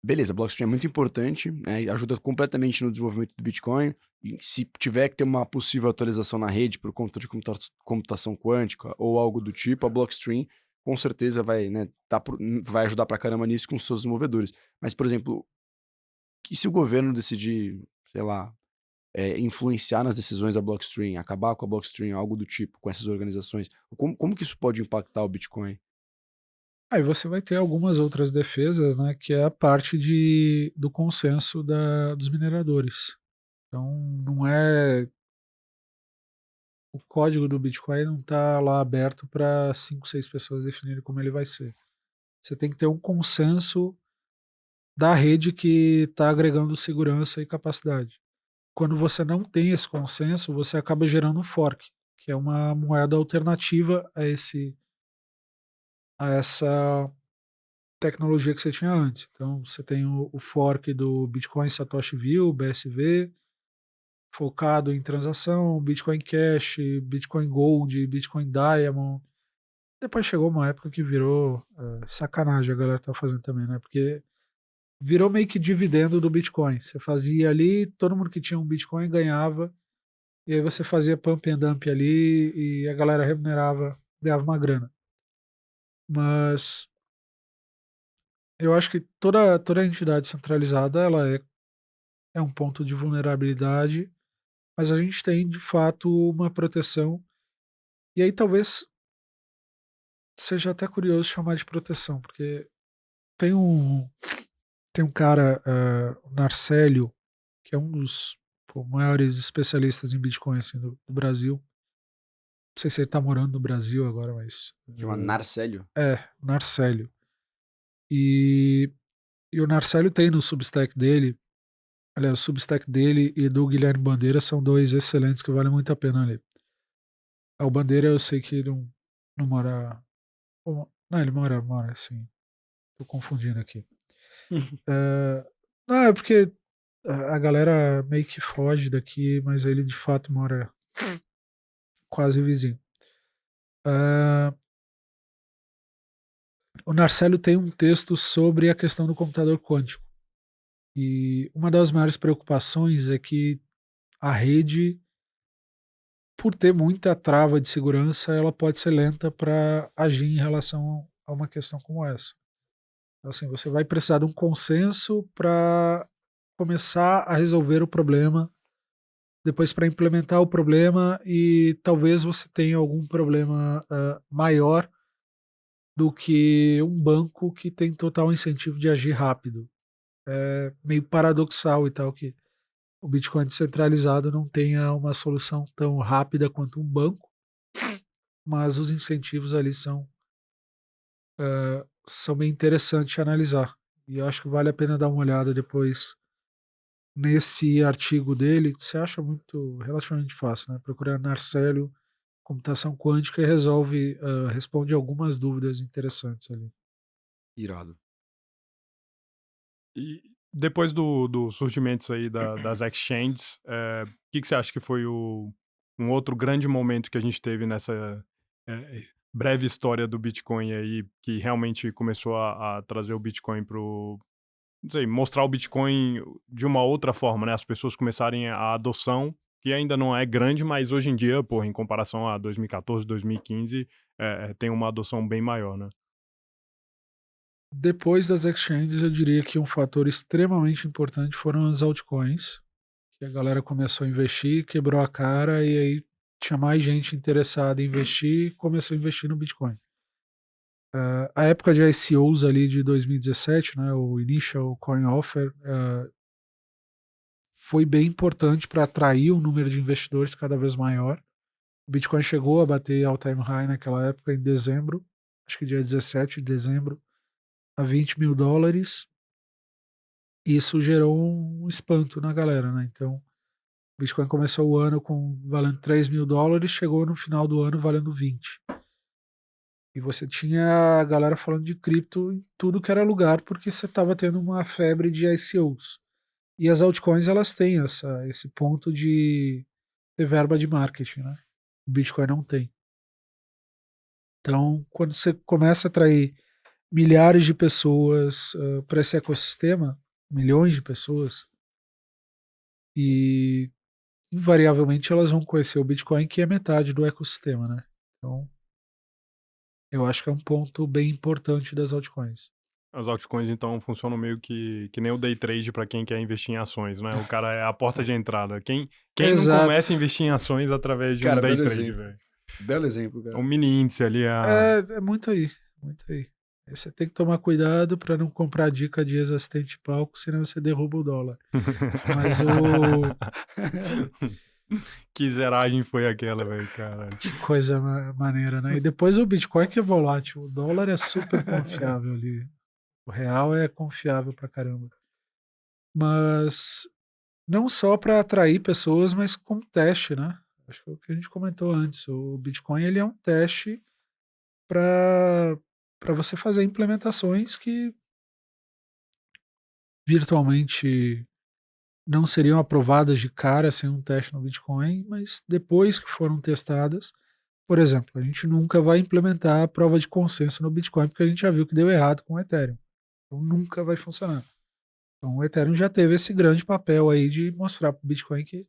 S1: beleza, blockchain é muito importante, né, e ajuda completamente no desenvolvimento do Bitcoin. E se tiver que ter uma possível atualização na rede por conta de computação quântica ou algo do tipo, a Blockstream com certeza vai, né, vai ajudar pra caramba nisso com os seus desenvolvedores. Mas, por exemplo, e se o governo decidir, sei lá, influenciar nas decisões da Blockstream, acabar com a Blockstream, algo do tipo, com essas organizações, como que isso pode impactar o Bitcoin?
S2: Aí você vai ter algumas outras defesas, né, que é a parte do consenso dos mineradores. Então, não é. O código do Bitcoin não está lá aberto para 5, 6 pessoas definirem como ele vai ser. Você tem que ter um consenso da rede que está agregando segurança e capacidade. Quando você não tem esse consenso, você acaba gerando um fork, que é uma moeda alternativa a essa tecnologia que você tinha antes. Então, você tem o fork do Bitcoin Satoshi View, BSV, focado em transação, Bitcoin Cash, Bitcoin Gold, Bitcoin Diamond. Depois chegou uma época que virou sacanagem a galera tá fazendo também, né? Porque virou meio que dividendo do Bitcoin. Você fazia ali, todo mundo que tinha um Bitcoin ganhava, e aí você fazia pump and dump ali e a galera remunerava, ganhava uma grana. Mas eu acho que toda entidade centralizada ela é um ponto de vulnerabilidade, mas a gente tem de fato uma proteção. E aí talvez seja até curioso chamar de proteção, porque tem um, tem um cara, o Narcélio, que é um dos maiores especialistas em Bitcoin assim, do Brasil. Não sei se ele tá morando no Brasil agora, mas.
S1: Chama Narcélio.
S2: Narcélio. E, e o Narcélio tem no Substack dele. Aliás, o Substack dele e do Guilherme Bandeira são dois excelentes que valem muito a pena ler. O Bandeira eu sei que ele não mora. Não, ele mora, sim. Tô confundindo aqui. Não, é porque a galera meio que foge daqui, mas ele de fato mora quase vizinho. O Narcélio tem um texto sobre a questão do computador quântico. E uma das maiores preocupações é que a rede, por ter muita trava de segurança, ela pode ser lenta para agir em relação a uma questão como essa. Então, assim, você vai precisar de um consenso para começar a resolver o problema, depois para implementar o problema e talvez você tenha algum problema maior do que um banco que tem total incentivo de agir rápido. É meio paradoxal e tal que o Bitcoin descentralizado não tenha uma solução tão rápida quanto um banco, mas os incentivos ali são bem interessantes de analisar. E eu acho que vale a pena dar uma olhada depois nesse artigo dele, que você acha relativamente fácil, né? Procurar Narcélio, computação quântica e responde algumas dúvidas interessantes ali.
S1: Irado.
S3: E depois do surgimento aí das exchanges, o que você acha que foi um outro grande momento que a gente teve nessa breve história do Bitcoin aí, que realmente começou a trazer o Bitcoin não sei, mostrar o Bitcoin de uma outra forma, né? As pessoas começarem a adoção, que ainda não é grande, mas hoje em dia, em comparação a 2014, 2015, tem uma adoção bem maior, né?
S2: Depois das exchanges, eu diria que um fator extremamente importante foram as altcoins, que a galera começou a investir, quebrou a cara e aí tinha mais gente interessada em investir e começou a investir no Bitcoin. A época de ICOs ali de 2017, né, o Initial Coin Offer, foi bem importante para atrair um número de investidores cada vez maior. O Bitcoin chegou a bater all-time high naquela época, em dezembro, acho que dia 17 de dezembro, a $20.000. E isso gerou um espanto na galera, né? Então, o Bitcoin começou o ano valendo $3.000, chegou no final do ano valendo 20. E você tinha a galera falando de cripto em tudo que era lugar, porque você estava tendo uma febre de ICOs. E as altcoins, elas têm esse ponto de ter verba de marketing, né? O Bitcoin não tem. Então, quando você começa a atrair milhares de pessoas para esse ecossistema, milhões de pessoas, e invariavelmente elas vão conhecer o Bitcoin, que é metade do ecossistema, né? Então, eu acho que é um ponto bem importante das altcoins.
S3: As altcoins, então, funcionam meio que nem o day trade para quem quer investir em ações, né? O cara é a porta de entrada. Quem não começa a investir em ações através de um day trade, velho?
S1: Belo exemplo, cara.
S3: Um mini índice ali.
S2: É muito aí, muito aí. Você tem que tomar cuidado para não comprar dica de ex-assistente palco, senão você derruba o dólar. Mas
S3: Que zeragem foi aquela, velho, caralho.
S2: que coisa maneira, né? E depois o Bitcoin que é volátil. O dólar é super confiável ali. O real é confiável pra caramba. Mas não só para atrair pessoas, mas como teste, né? Acho que é o que a gente comentou antes. O Bitcoin ele é um teste para para você fazer implementações que virtualmente não seriam aprovadas de cara sem um teste no Bitcoin, mas depois que foram testadas, por exemplo, a gente nunca vai implementar a prova de consenso no Bitcoin porque a gente já viu que deu errado com o Ethereum. Então nunca vai funcionar. Então o Ethereum já teve esse grande papel aí de mostrar para o Bitcoin que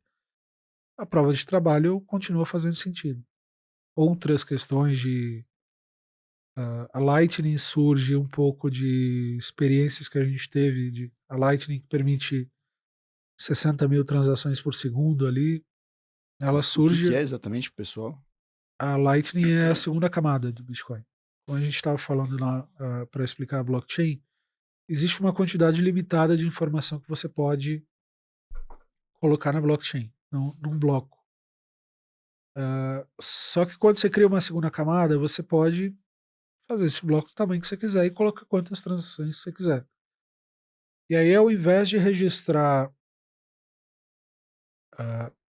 S2: a prova de trabalho continua fazendo sentido. Outras questões de a Lightning surge um pouco de experiências que a gente teve de a Lightning que permite 60 mil transações por segundo ali, ela
S1: O que
S2: surge.
S1: é exatamente, pessoal?
S2: A Lightning é a segunda camada do Bitcoin. Como a gente estava falando lá para explicar a blockchain, existe uma quantidade limitada de informação que você pode colocar na blockchain, num bloco. Só que quando você cria uma segunda camada, você pode fazer esse bloco do tamanho que você quiser e colocar quantas transações você quiser. E aí, ao invés de registrar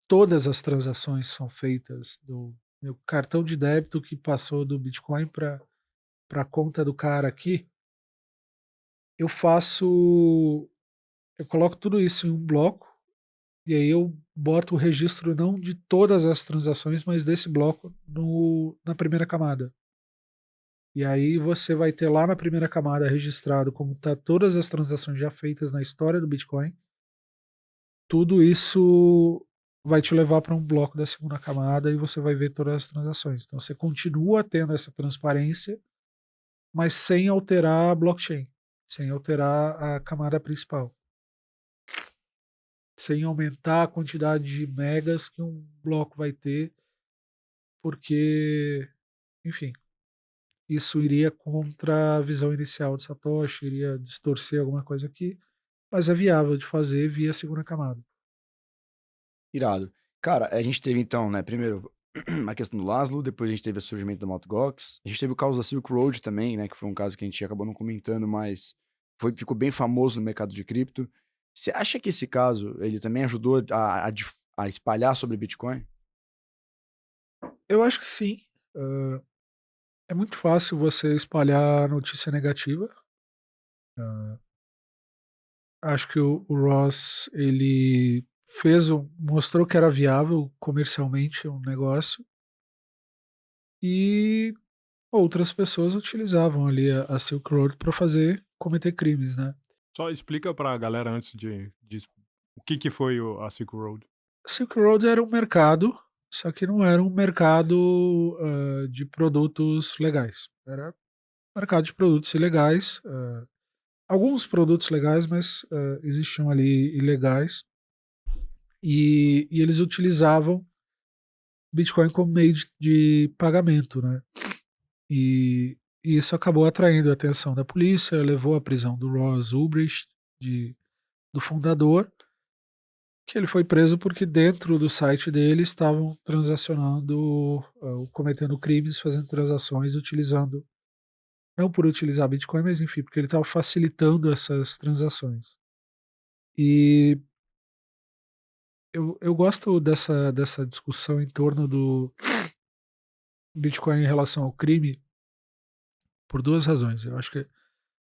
S2: todas as transações que são feitas do meu cartão de débito que passou do Bitcoin para a conta do cara aqui, eu faço. Eu coloco tudo isso em um bloco e aí eu boto o registro não de todas as transações, mas desse bloco na primeira camada. E aí você vai ter lá na primeira camada registrado como tá todas as transações já feitas na história do Bitcoin. Tudo isso vai te levar para um bloco da segunda camada e você vai ver todas as transações. Então você continua tendo essa transparência, mas sem alterar a blockchain, sem alterar a camada principal, sem aumentar a quantidade de megas que um bloco vai ter, porque, enfim, isso iria contra a visão inicial de Satoshi, iria distorcer alguma coisa aqui, mas é viável de fazer via segunda camada.
S1: Irado. Cara, a gente teve então, né, primeiro a questão do Laszlo, depois a gente teve o surgimento da Mt. Gox, a gente teve o caso da Silk Road também, né, que foi um caso que a gente acabou não comentando, mas ficou bem famoso no mercado de cripto. Você acha que esse caso, ele também ajudou a espalhar sobre Bitcoin?
S2: Eu acho que sim. É muito fácil você espalhar notícia negativa. Ah, acho que o Ross, ele mostrou que era viável comercialmente um negócio e outras pessoas utilizavam ali a Silk Road para cometer crimes, né?
S3: Só explica pra galera antes de o que foi a Silk Road.
S2: Silk Road era um mercado, só que não era um mercado de produtos legais. Era um mercado de produtos ilegais. Alguns produtos legais, mas existiam ali ilegais. E eles utilizavam Bitcoin como meio de pagamento, né? E isso acabou atraindo a atenção da polícia, levou à prisão do Ross Ulbricht, do fundador, que ele foi preso porque dentro do site dele estavam transacionando, cometendo crimes, fazendo transações, utilizando, não por utilizar Bitcoin, mas enfim, porque ele estava facilitando essas transações. E eu gosto dessa discussão em torno do Bitcoin em relação ao crime por duas razões. Eu acho que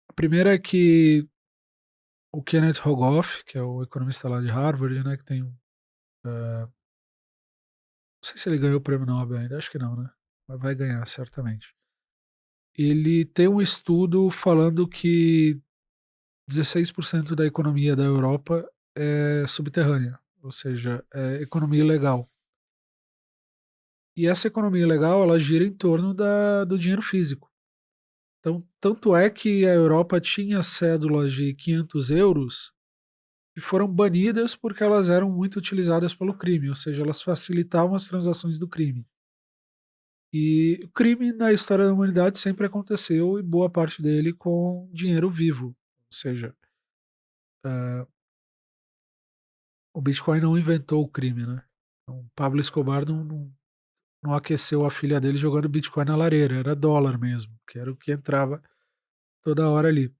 S2: a primeira é que o Kenneth Rogoff, que é o economista lá de Harvard, né, que tem não sei se ele ganhou o prêmio Nobel ainda, acho que não, né? Mas vai ganhar, certamente. Ele tem um estudo falando que 16% da economia da Europa é subterrânea, ou seja, é economia ilegal. E essa economia ilegal, ela gira em torno do dinheiro físico. Então, tanto é que a Europa tinha cédulas de 500 euros e foram banidas porque elas eram muito utilizadas pelo crime, ou seja, elas facilitavam as transações do crime. E o crime na história da humanidade sempre aconteceu, e boa parte dele com dinheiro vivo. Ou seja, o Bitcoin não inventou o crime, né? Então, Pablo Escobar não aqueceu a filha dele jogando Bitcoin na lareira, era dólar mesmo, que era o que entrava toda hora ali.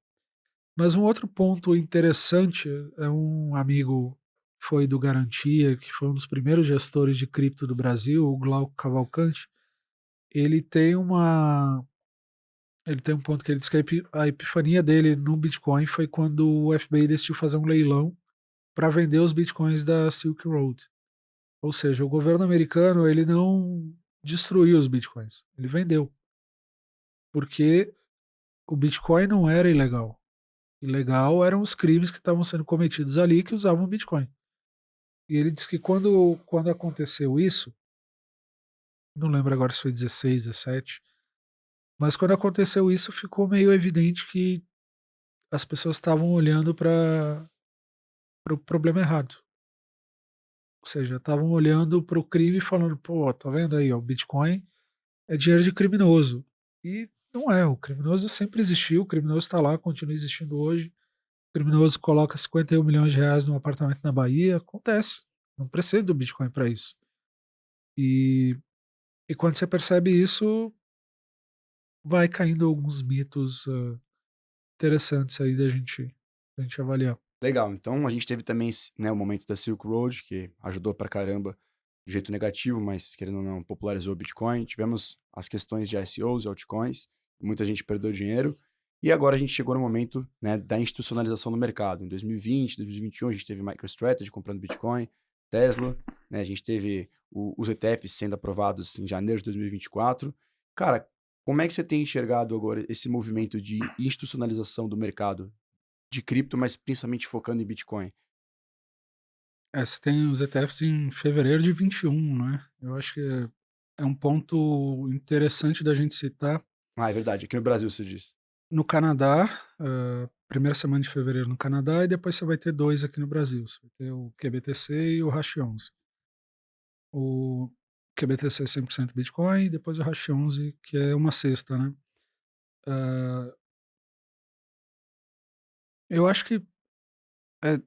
S2: Mas um outro ponto interessante é um amigo que foi do Garantia, que foi um dos primeiros gestores de cripto do Brasil, o Glauco Cavalcante. Ele tem Ele tem um ponto que ele diz que a epifania dele no Bitcoin foi quando o FBI decidiu fazer um leilão para vender os Bitcoins da Silk Road. Ou seja, o governo americano ele não destruiu os Bitcoins, ele vendeu. Porque o Bitcoin não era ilegal. Ilegal eram os crimes que estavam sendo cometidos ali que usavam o Bitcoin. E ele diz que quando aconteceu isso, não lembro agora se foi 16, 17, mas quando aconteceu isso ficou meio evidente que as pessoas estavam olhando para o problema errado. Ou seja, estavam olhando para o crime e falando, pô, tá vendo aí, ó, o Bitcoin é dinheiro de criminoso. E não é, o criminoso sempre existiu, o criminoso está lá, continua existindo hoje. O criminoso coloca 51 milhões de reais num apartamento na Bahia, acontece. Não precisa do Bitcoin para isso. E, e quando você percebe isso, vai caindo alguns mitos interessantes aí da gente avaliar.
S1: Legal, então a gente teve também né, o momento da Silk Road, que ajudou pra caramba de jeito negativo, mas querendo ou não, popularizou o Bitcoin. Tivemos as questões de ICOs e altcoins, muita gente perdeu dinheiro. E agora a gente chegou no momento, né, da institucionalização do mercado. Em 2020, 2021, a gente teve MicroStrategy comprando Bitcoin, Tesla, né, a gente teve os ETFs sendo aprovados em janeiro de 2024. Cara, como é que você tem enxergado agora esse movimento de institucionalização do mercado de cripto, mas principalmente focando em Bitcoin?
S2: Você tem os ETFs em fevereiro de 21, né? Eu acho que é um ponto interessante da gente citar.
S1: Ah, é verdade. Aqui no Brasil se diz.
S2: No Canadá, primeira semana de fevereiro no Canadá, e depois você vai ter dois aqui no Brasil. Você vai ter o QBTC e o Hash11. O QBTC é 100% Bitcoin, e depois o Hash11, que é uma cesta, né? Ah, eu acho que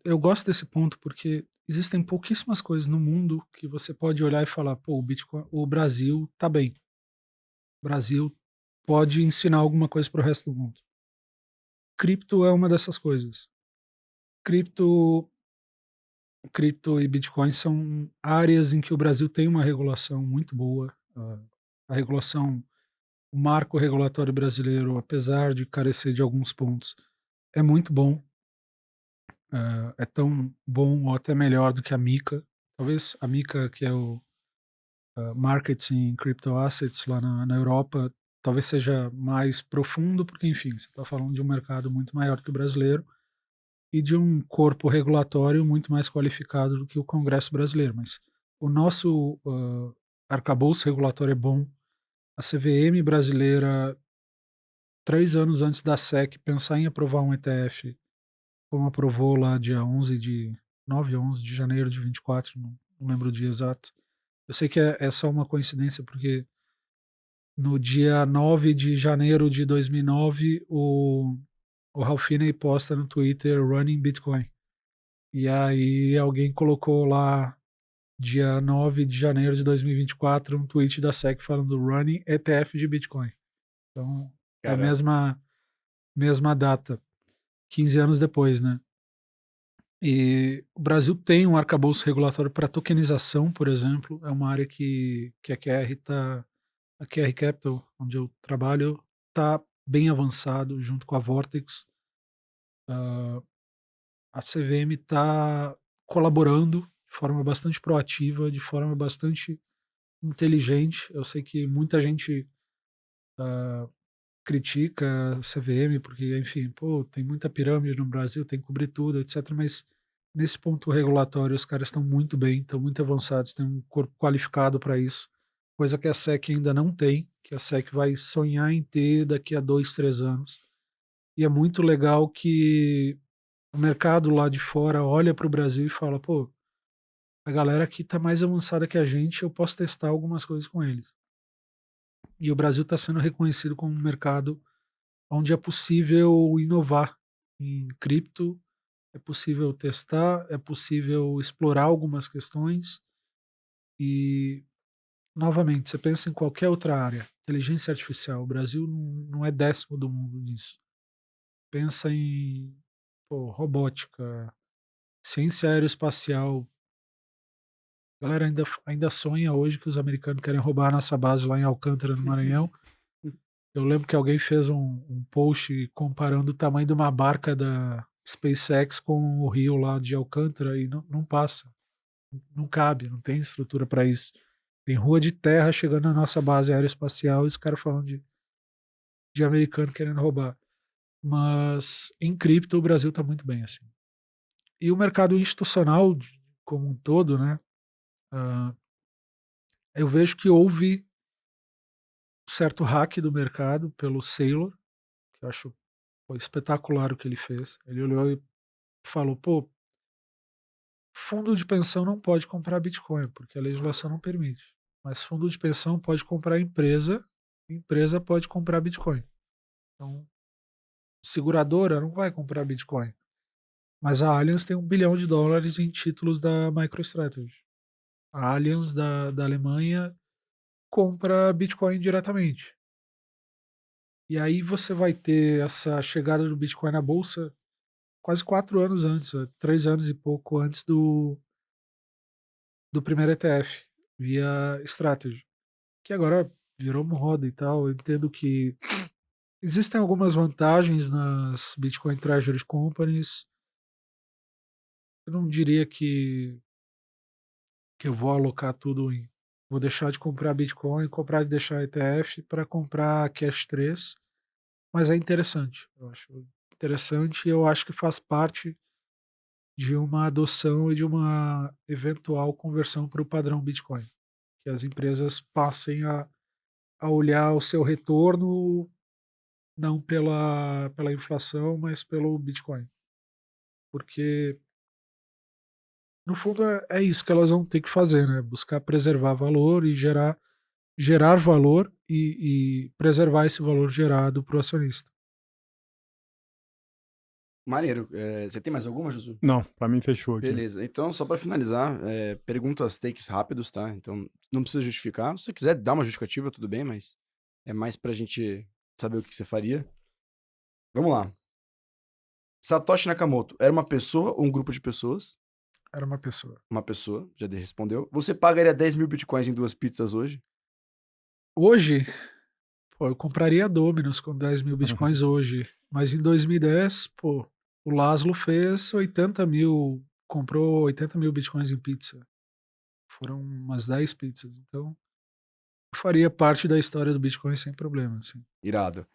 S2: eu gosto desse ponto porque existem pouquíssimas coisas no mundo que você pode olhar e falar, pô, o Bitcoin, o Brasil tá bem. O Brasil pode ensinar alguma coisa para o resto do mundo. Cripto é uma dessas coisas. Cripto, cripto e Bitcoin são áreas em que o Brasil tem uma regulação muito boa. A regulação, o marco regulatório brasileiro, apesar de carecer de alguns pontos, é muito bom. É tão bom ou até melhor do que a MiCA. Talvez a MiCA, que é o Markets in Crypto Assets lá na Europa, talvez seja mais profundo, porque, enfim, você está falando de um mercado muito maior que o brasileiro e de um corpo regulatório muito mais qualificado do que o Congresso brasileiro. Mas o nosso arcabouço regulatório é bom. A CVM brasileira, 3 anos antes da SEC pensar em aprovar um ETF, como aprovou lá dia 9 ou 11 de janeiro de 24, não lembro o dia exato. Eu sei que é só uma coincidência, porque no dia 9 de janeiro de 2009, o Ralph Finney posta no Twitter Running Bitcoin. E aí alguém colocou lá, dia 9 de janeiro de 2024, um tweet da SEC falando Running ETF de Bitcoin. Então, é a
S1: Caramba.
S2: mesma data, 15 anos depois, né? E o Brasil tem um arcabouço regulatório para tokenização, por exemplo. É uma área que a QR Capital, onde eu trabalho, está bem avançado junto com a Vortex. A CVM está colaborando de forma bastante proativa, de forma bastante inteligente. Eu sei que muita gente critica a CVM porque, enfim, pô, tem muita pirâmide no Brasil, tem que cobrir tudo, etc. Mas nesse ponto regulatório os caras estão muito bem, estão muito avançados, têm um corpo qualificado para isso, coisa que a SEC ainda não tem, que a SEC vai sonhar em ter daqui a 2, 3 anos. E é muito legal que o mercado lá de fora olha para o Brasil e fala, pô, a galera aqui está mais avançada que a gente, eu posso testar algumas coisas com eles. E o Brasil está sendo reconhecido como um mercado onde é possível inovar em cripto, é possível testar, é possível explorar algumas questões e, novamente, você pensa em qualquer outra área, inteligência artificial, o Brasil não é décimo do mundo nisso. Pensa em robótica, ciência aeroespacial. A galera ainda sonha hoje que os americanos querem roubar a nossa base lá em Alcântara, no Maranhão. Eu lembro que alguém fez um post comparando o tamanho de uma barca da SpaceX com o rio lá de Alcântara e não passa, não cabe, não tem estrutura para isso. Tem rua de terra chegando na nossa base aeroespacial e os caras falando de americano querendo roubar. Mas em cripto o Brasil está muito bem assim. E o mercado institucional como um todo, né? ah, eu vejo que houve certo hack do mercado pelo Saylor, que eu acho foi espetacular o que ele fez. Ele olhou e falou: pô, fundo de pensão não pode comprar Bitcoin, porque a legislação não permite. Mas fundo de pensão pode comprar empresa, empresa pode comprar Bitcoin. Então, seguradora não vai comprar Bitcoin. Mas a Allianz tem $1 bilhão em títulos da MicroStrategy. A Allianz da Alemanha compra Bitcoin diretamente. E aí você vai ter essa chegada do Bitcoin na bolsa quase 4 anos antes, 3 anos e pouco antes do primeiro ETF, via Strategy, que agora virou moda e tal. Eu entendo que existem algumas vantagens nas Bitcoin Treasury Companies. Eu não diria que eu vou alocar tudo em. Vou deixar de comprar Bitcoin, comprar e deixar ETF para comprar Cash 3, mas é interessante. Eu acho interessante e eu acho que faz parte de uma adoção e de uma eventual conversão para o padrão Bitcoin. Que as empresas passem a olhar o seu retorno não pela inflação, mas pelo Bitcoin. Porque, no fundo, é isso que elas vão ter que fazer, né? Buscar preservar valor e gerar valor e preservar esse valor gerado para o acionista.
S1: Maneiro. Você tem mais alguma, Jesus?
S3: Não, pra mim fechou aqui.
S1: Beleza. Então, só para finalizar, perguntas, takes rápidos, tá? Então, não precisa justificar. Se você quiser dar uma justificativa, tudo bem, mas é mais pra gente saber o que você faria. Vamos lá. Satoshi Nakamoto era uma pessoa ou um grupo de pessoas?
S2: Era uma pessoa.
S1: Uma pessoa, já respondeu. Você pagaria 10 mil bitcoins em 2 pizzas hoje?
S2: Hoje, pô, eu compraria a Domino's com 10 mil bitcoins hoje. Mas em 2010, pô, o Laszlo fez 80 mil, comprou 80 mil bitcoins em pizza. Foram umas 10 pizzas. Então, eu faria parte da história do Bitcoin sem problema, assim.
S1: Irado.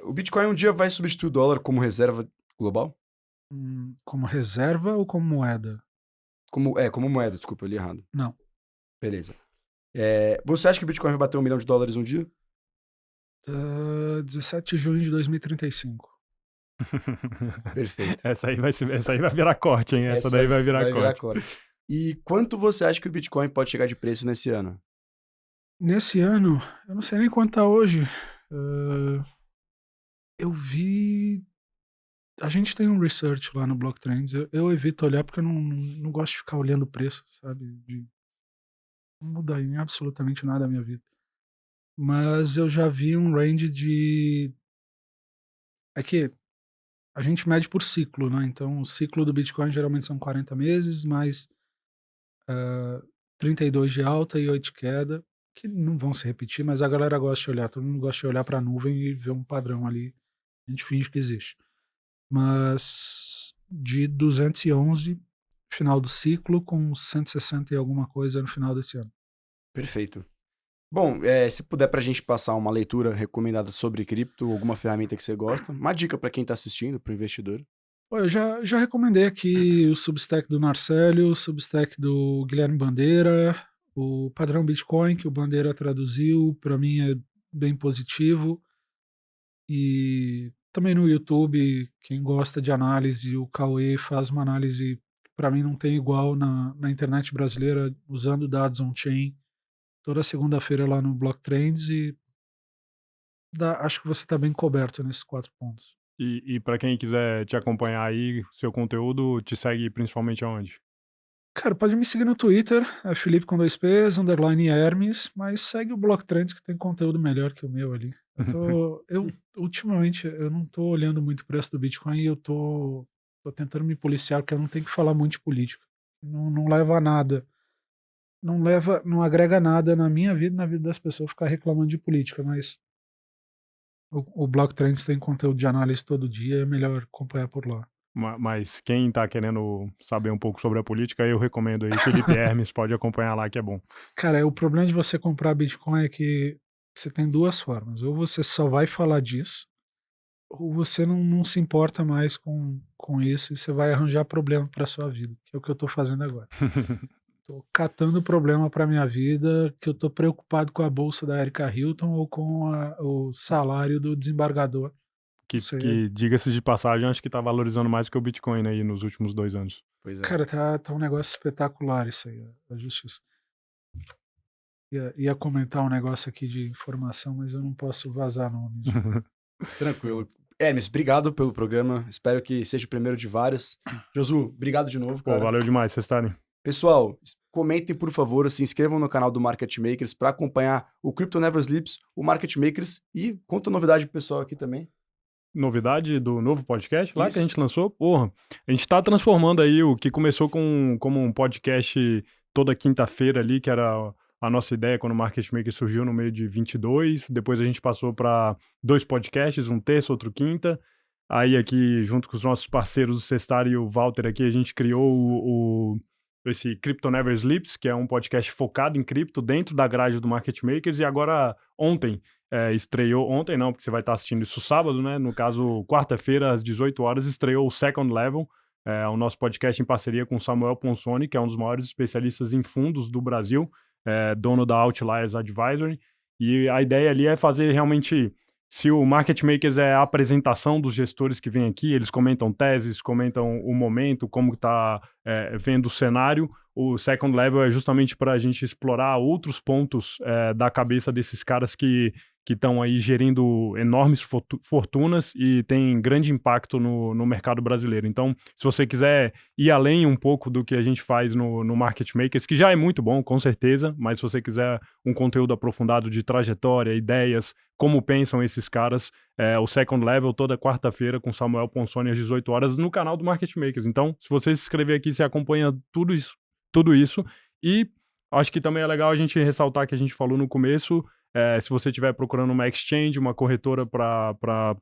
S1: O Bitcoin um dia vai substituir o dólar como reserva global?
S2: Como reserva ou como moeda?
S1: Como moeda, desculpa, eu li errado.
S2: Não.
S1: Beleza. Você acha que o Bitcoin vai bater $1 milhão um dia?
S2: 17 de junho de 2035.
S1: Perfeito.
S3: Essa aí vai virar corte, hein? Essa daí vai virar corte.
S1: E quanto você acha que o Bitcoin pode chegar de preço nesse ano?
S2: Nesse ano, eu não sei nem quanto tá hoje. Eu vi. A gente tem um research lá no Blocktrends. Eu evito olhar porque eu não gosto de ficar olhando o preço, sabe? Não muda em absolutamente nada a minha vida. Mas eu já vi um range de. É que a gente mede por ciclo, né? Então o ciclo do Bitcoin geralmente são 40 meses, mais 32 de alta e 8 de queda, que não vão se repetir, mas a galera gosta de olhar, todo mundo gosta de olhar para a nuvem e ver um padrão ali. A gente finge que existe. Mas de 211, final do ciclo, com 160 e alguma coisa no final desse ano.
S1: Perfeito. Bom, se puder pra gente passar uma leitura recomendada sobre cripto, alguma ferramenta que você gosta, uma dica pra quem tá assistindo, pro investidor.
S2: Pô, eu já recomendei aqui o Substack do Narcélio, o Substack do Guilherme Bandeira, o Padrão Bitcoin, que o Bandeira traduziu, para mim é bem positivo. E também no YouTube, quem gosta de análise, o Cauê faz uma análise que para mim não tem igual na internet brasileira, usando dados on-chain, toda segunda-feira lá no Blocktrends e acho que você está bem coberto nesses 4 pontos.
S3: E pra quem quiser te acompanhar aí, seu conteúdo, te segue principalmente aonde?
S2: Cara, pode me seguir no Twitter, é Felipe com 2 P's, _ Hermes, mas segue o Blocktrends que tem conteúdo melhor que o meu ali. Ultimamente, eu não tô olhando muito o preço do Bitcoin e eu tô tentando me policiar, porque eu não tenho que falar muito de política. Não leva a nada. Não agrega nada na minha vida e na vida das pessoas ficar reclamando de política, mas O Block Trends tem conteúdo de análise todo dia, é melhor acompanhar por lá.
S3: Mas quem tá querendo saber um pouco sobre a política, eu recomendo aí. Felipe Hermes, pode acompanhar lá que é bom.
S2: Cara, o problema de você comprar Bitcoin é que você tem duas formas. Ou você só vai falar disso, ou você não se importa mais com isso e você vai arranjar problema para sua vida, que é o que eu tô fazendo agora. Tô catando problema para minha vida, que eu tô preocupado com a bolsa da Erika Hilton ou com o salário do desembargador.
S3: Que diga-se de passagem, acho que tá valorizando mais que o Bitcoin aí nos últimos 2 anos.
S1: Pois é.
S2: Cara, tá um negócio espetacular isso aí, a justiça. Ia comentar um negócio aqui de informação, mas eu não posso vazar nomes.
S1: Tranquilo. Hermes, obrigado pelo programa. Espero que seja o primeiro de vários. Josu, obrigado de novo, cara.
S3: Pô, valeu demais vocês estarem.
S1: Pessoal, comentem, por favor, se inscrevam no canal do Market Makers para acompanhar o Crypto Never Sleeps, o Market Makers e conta novidade pro pessoal aqui também.
S3: Novidade do novo podcast lá
S1: Isso.
S3: que a gente lançou? Porra, a gente tá transformando aí o que começou como um podcast toda quinta-feira ali, que era a nossa ideia quando o Market Maker surgiu no meio de 22. Depois a gente passou para 2 podcasts, um terça, outro quinta. Aí aqui, junto com os nossos parceiros, o Cestari e o Walter aqui, a gente criou esse Crypto Never Sleeps, que é um podcast focado em cripto dentro da grade do Market Makers. E agora, estreou, ontem não, porque você vai estar assistindo isso sábado, né? No caso, quarta-feira, às 18 horas, estreou o Second Level, o nosso podcast em parceria com o Samuel Ponsoni, que é um dos maiores especialistas em fundos do Brasil, dono da Outliers Advisory. E a ideia ali é fazer realmente... Se o Market Makers é a apresentação dos gestores que vêm aqui, eles comentam teses, comentam o momento, como está vendo o cenário, o Second Level é justamente para a gente explorar outros pontos da cabeça desses caras que estão aí gerindo enormes fortunas e tem grande impacto no mercado brasileiro. Então, se você quiser ir além um pouco do que a gente faz no Market Makers, que já é muito bom, com certeza, mas se você quiser um conteúdo aprofundado de trajetória, ideias, como pensam esses caras, o Second Level toda quarta-feira com Samuel Ponsoni às 18 horas no canal do Market Makers. Então, se você se inscrever aqui, você acompanha tudo isso. E acho que também é legal a gente ressaltar que a gente falou no começo, se você estiver procurando uma exchange, uma corretora para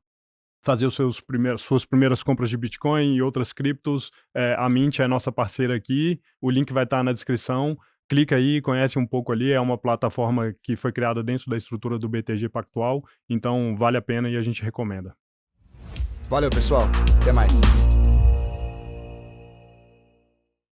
S3: fazer suas primeiras compras de Bitcoin e outras criptos, a Mint é nossa parceira aqui, o link vai estar na descrição. Clica aí, conhece um pouco ali, é uma plataforma que foi criada dentro da estrutura do BTG Pactual, então vale a pena e a gente recomenda.
S1: Valeu, pessoal. Até mais.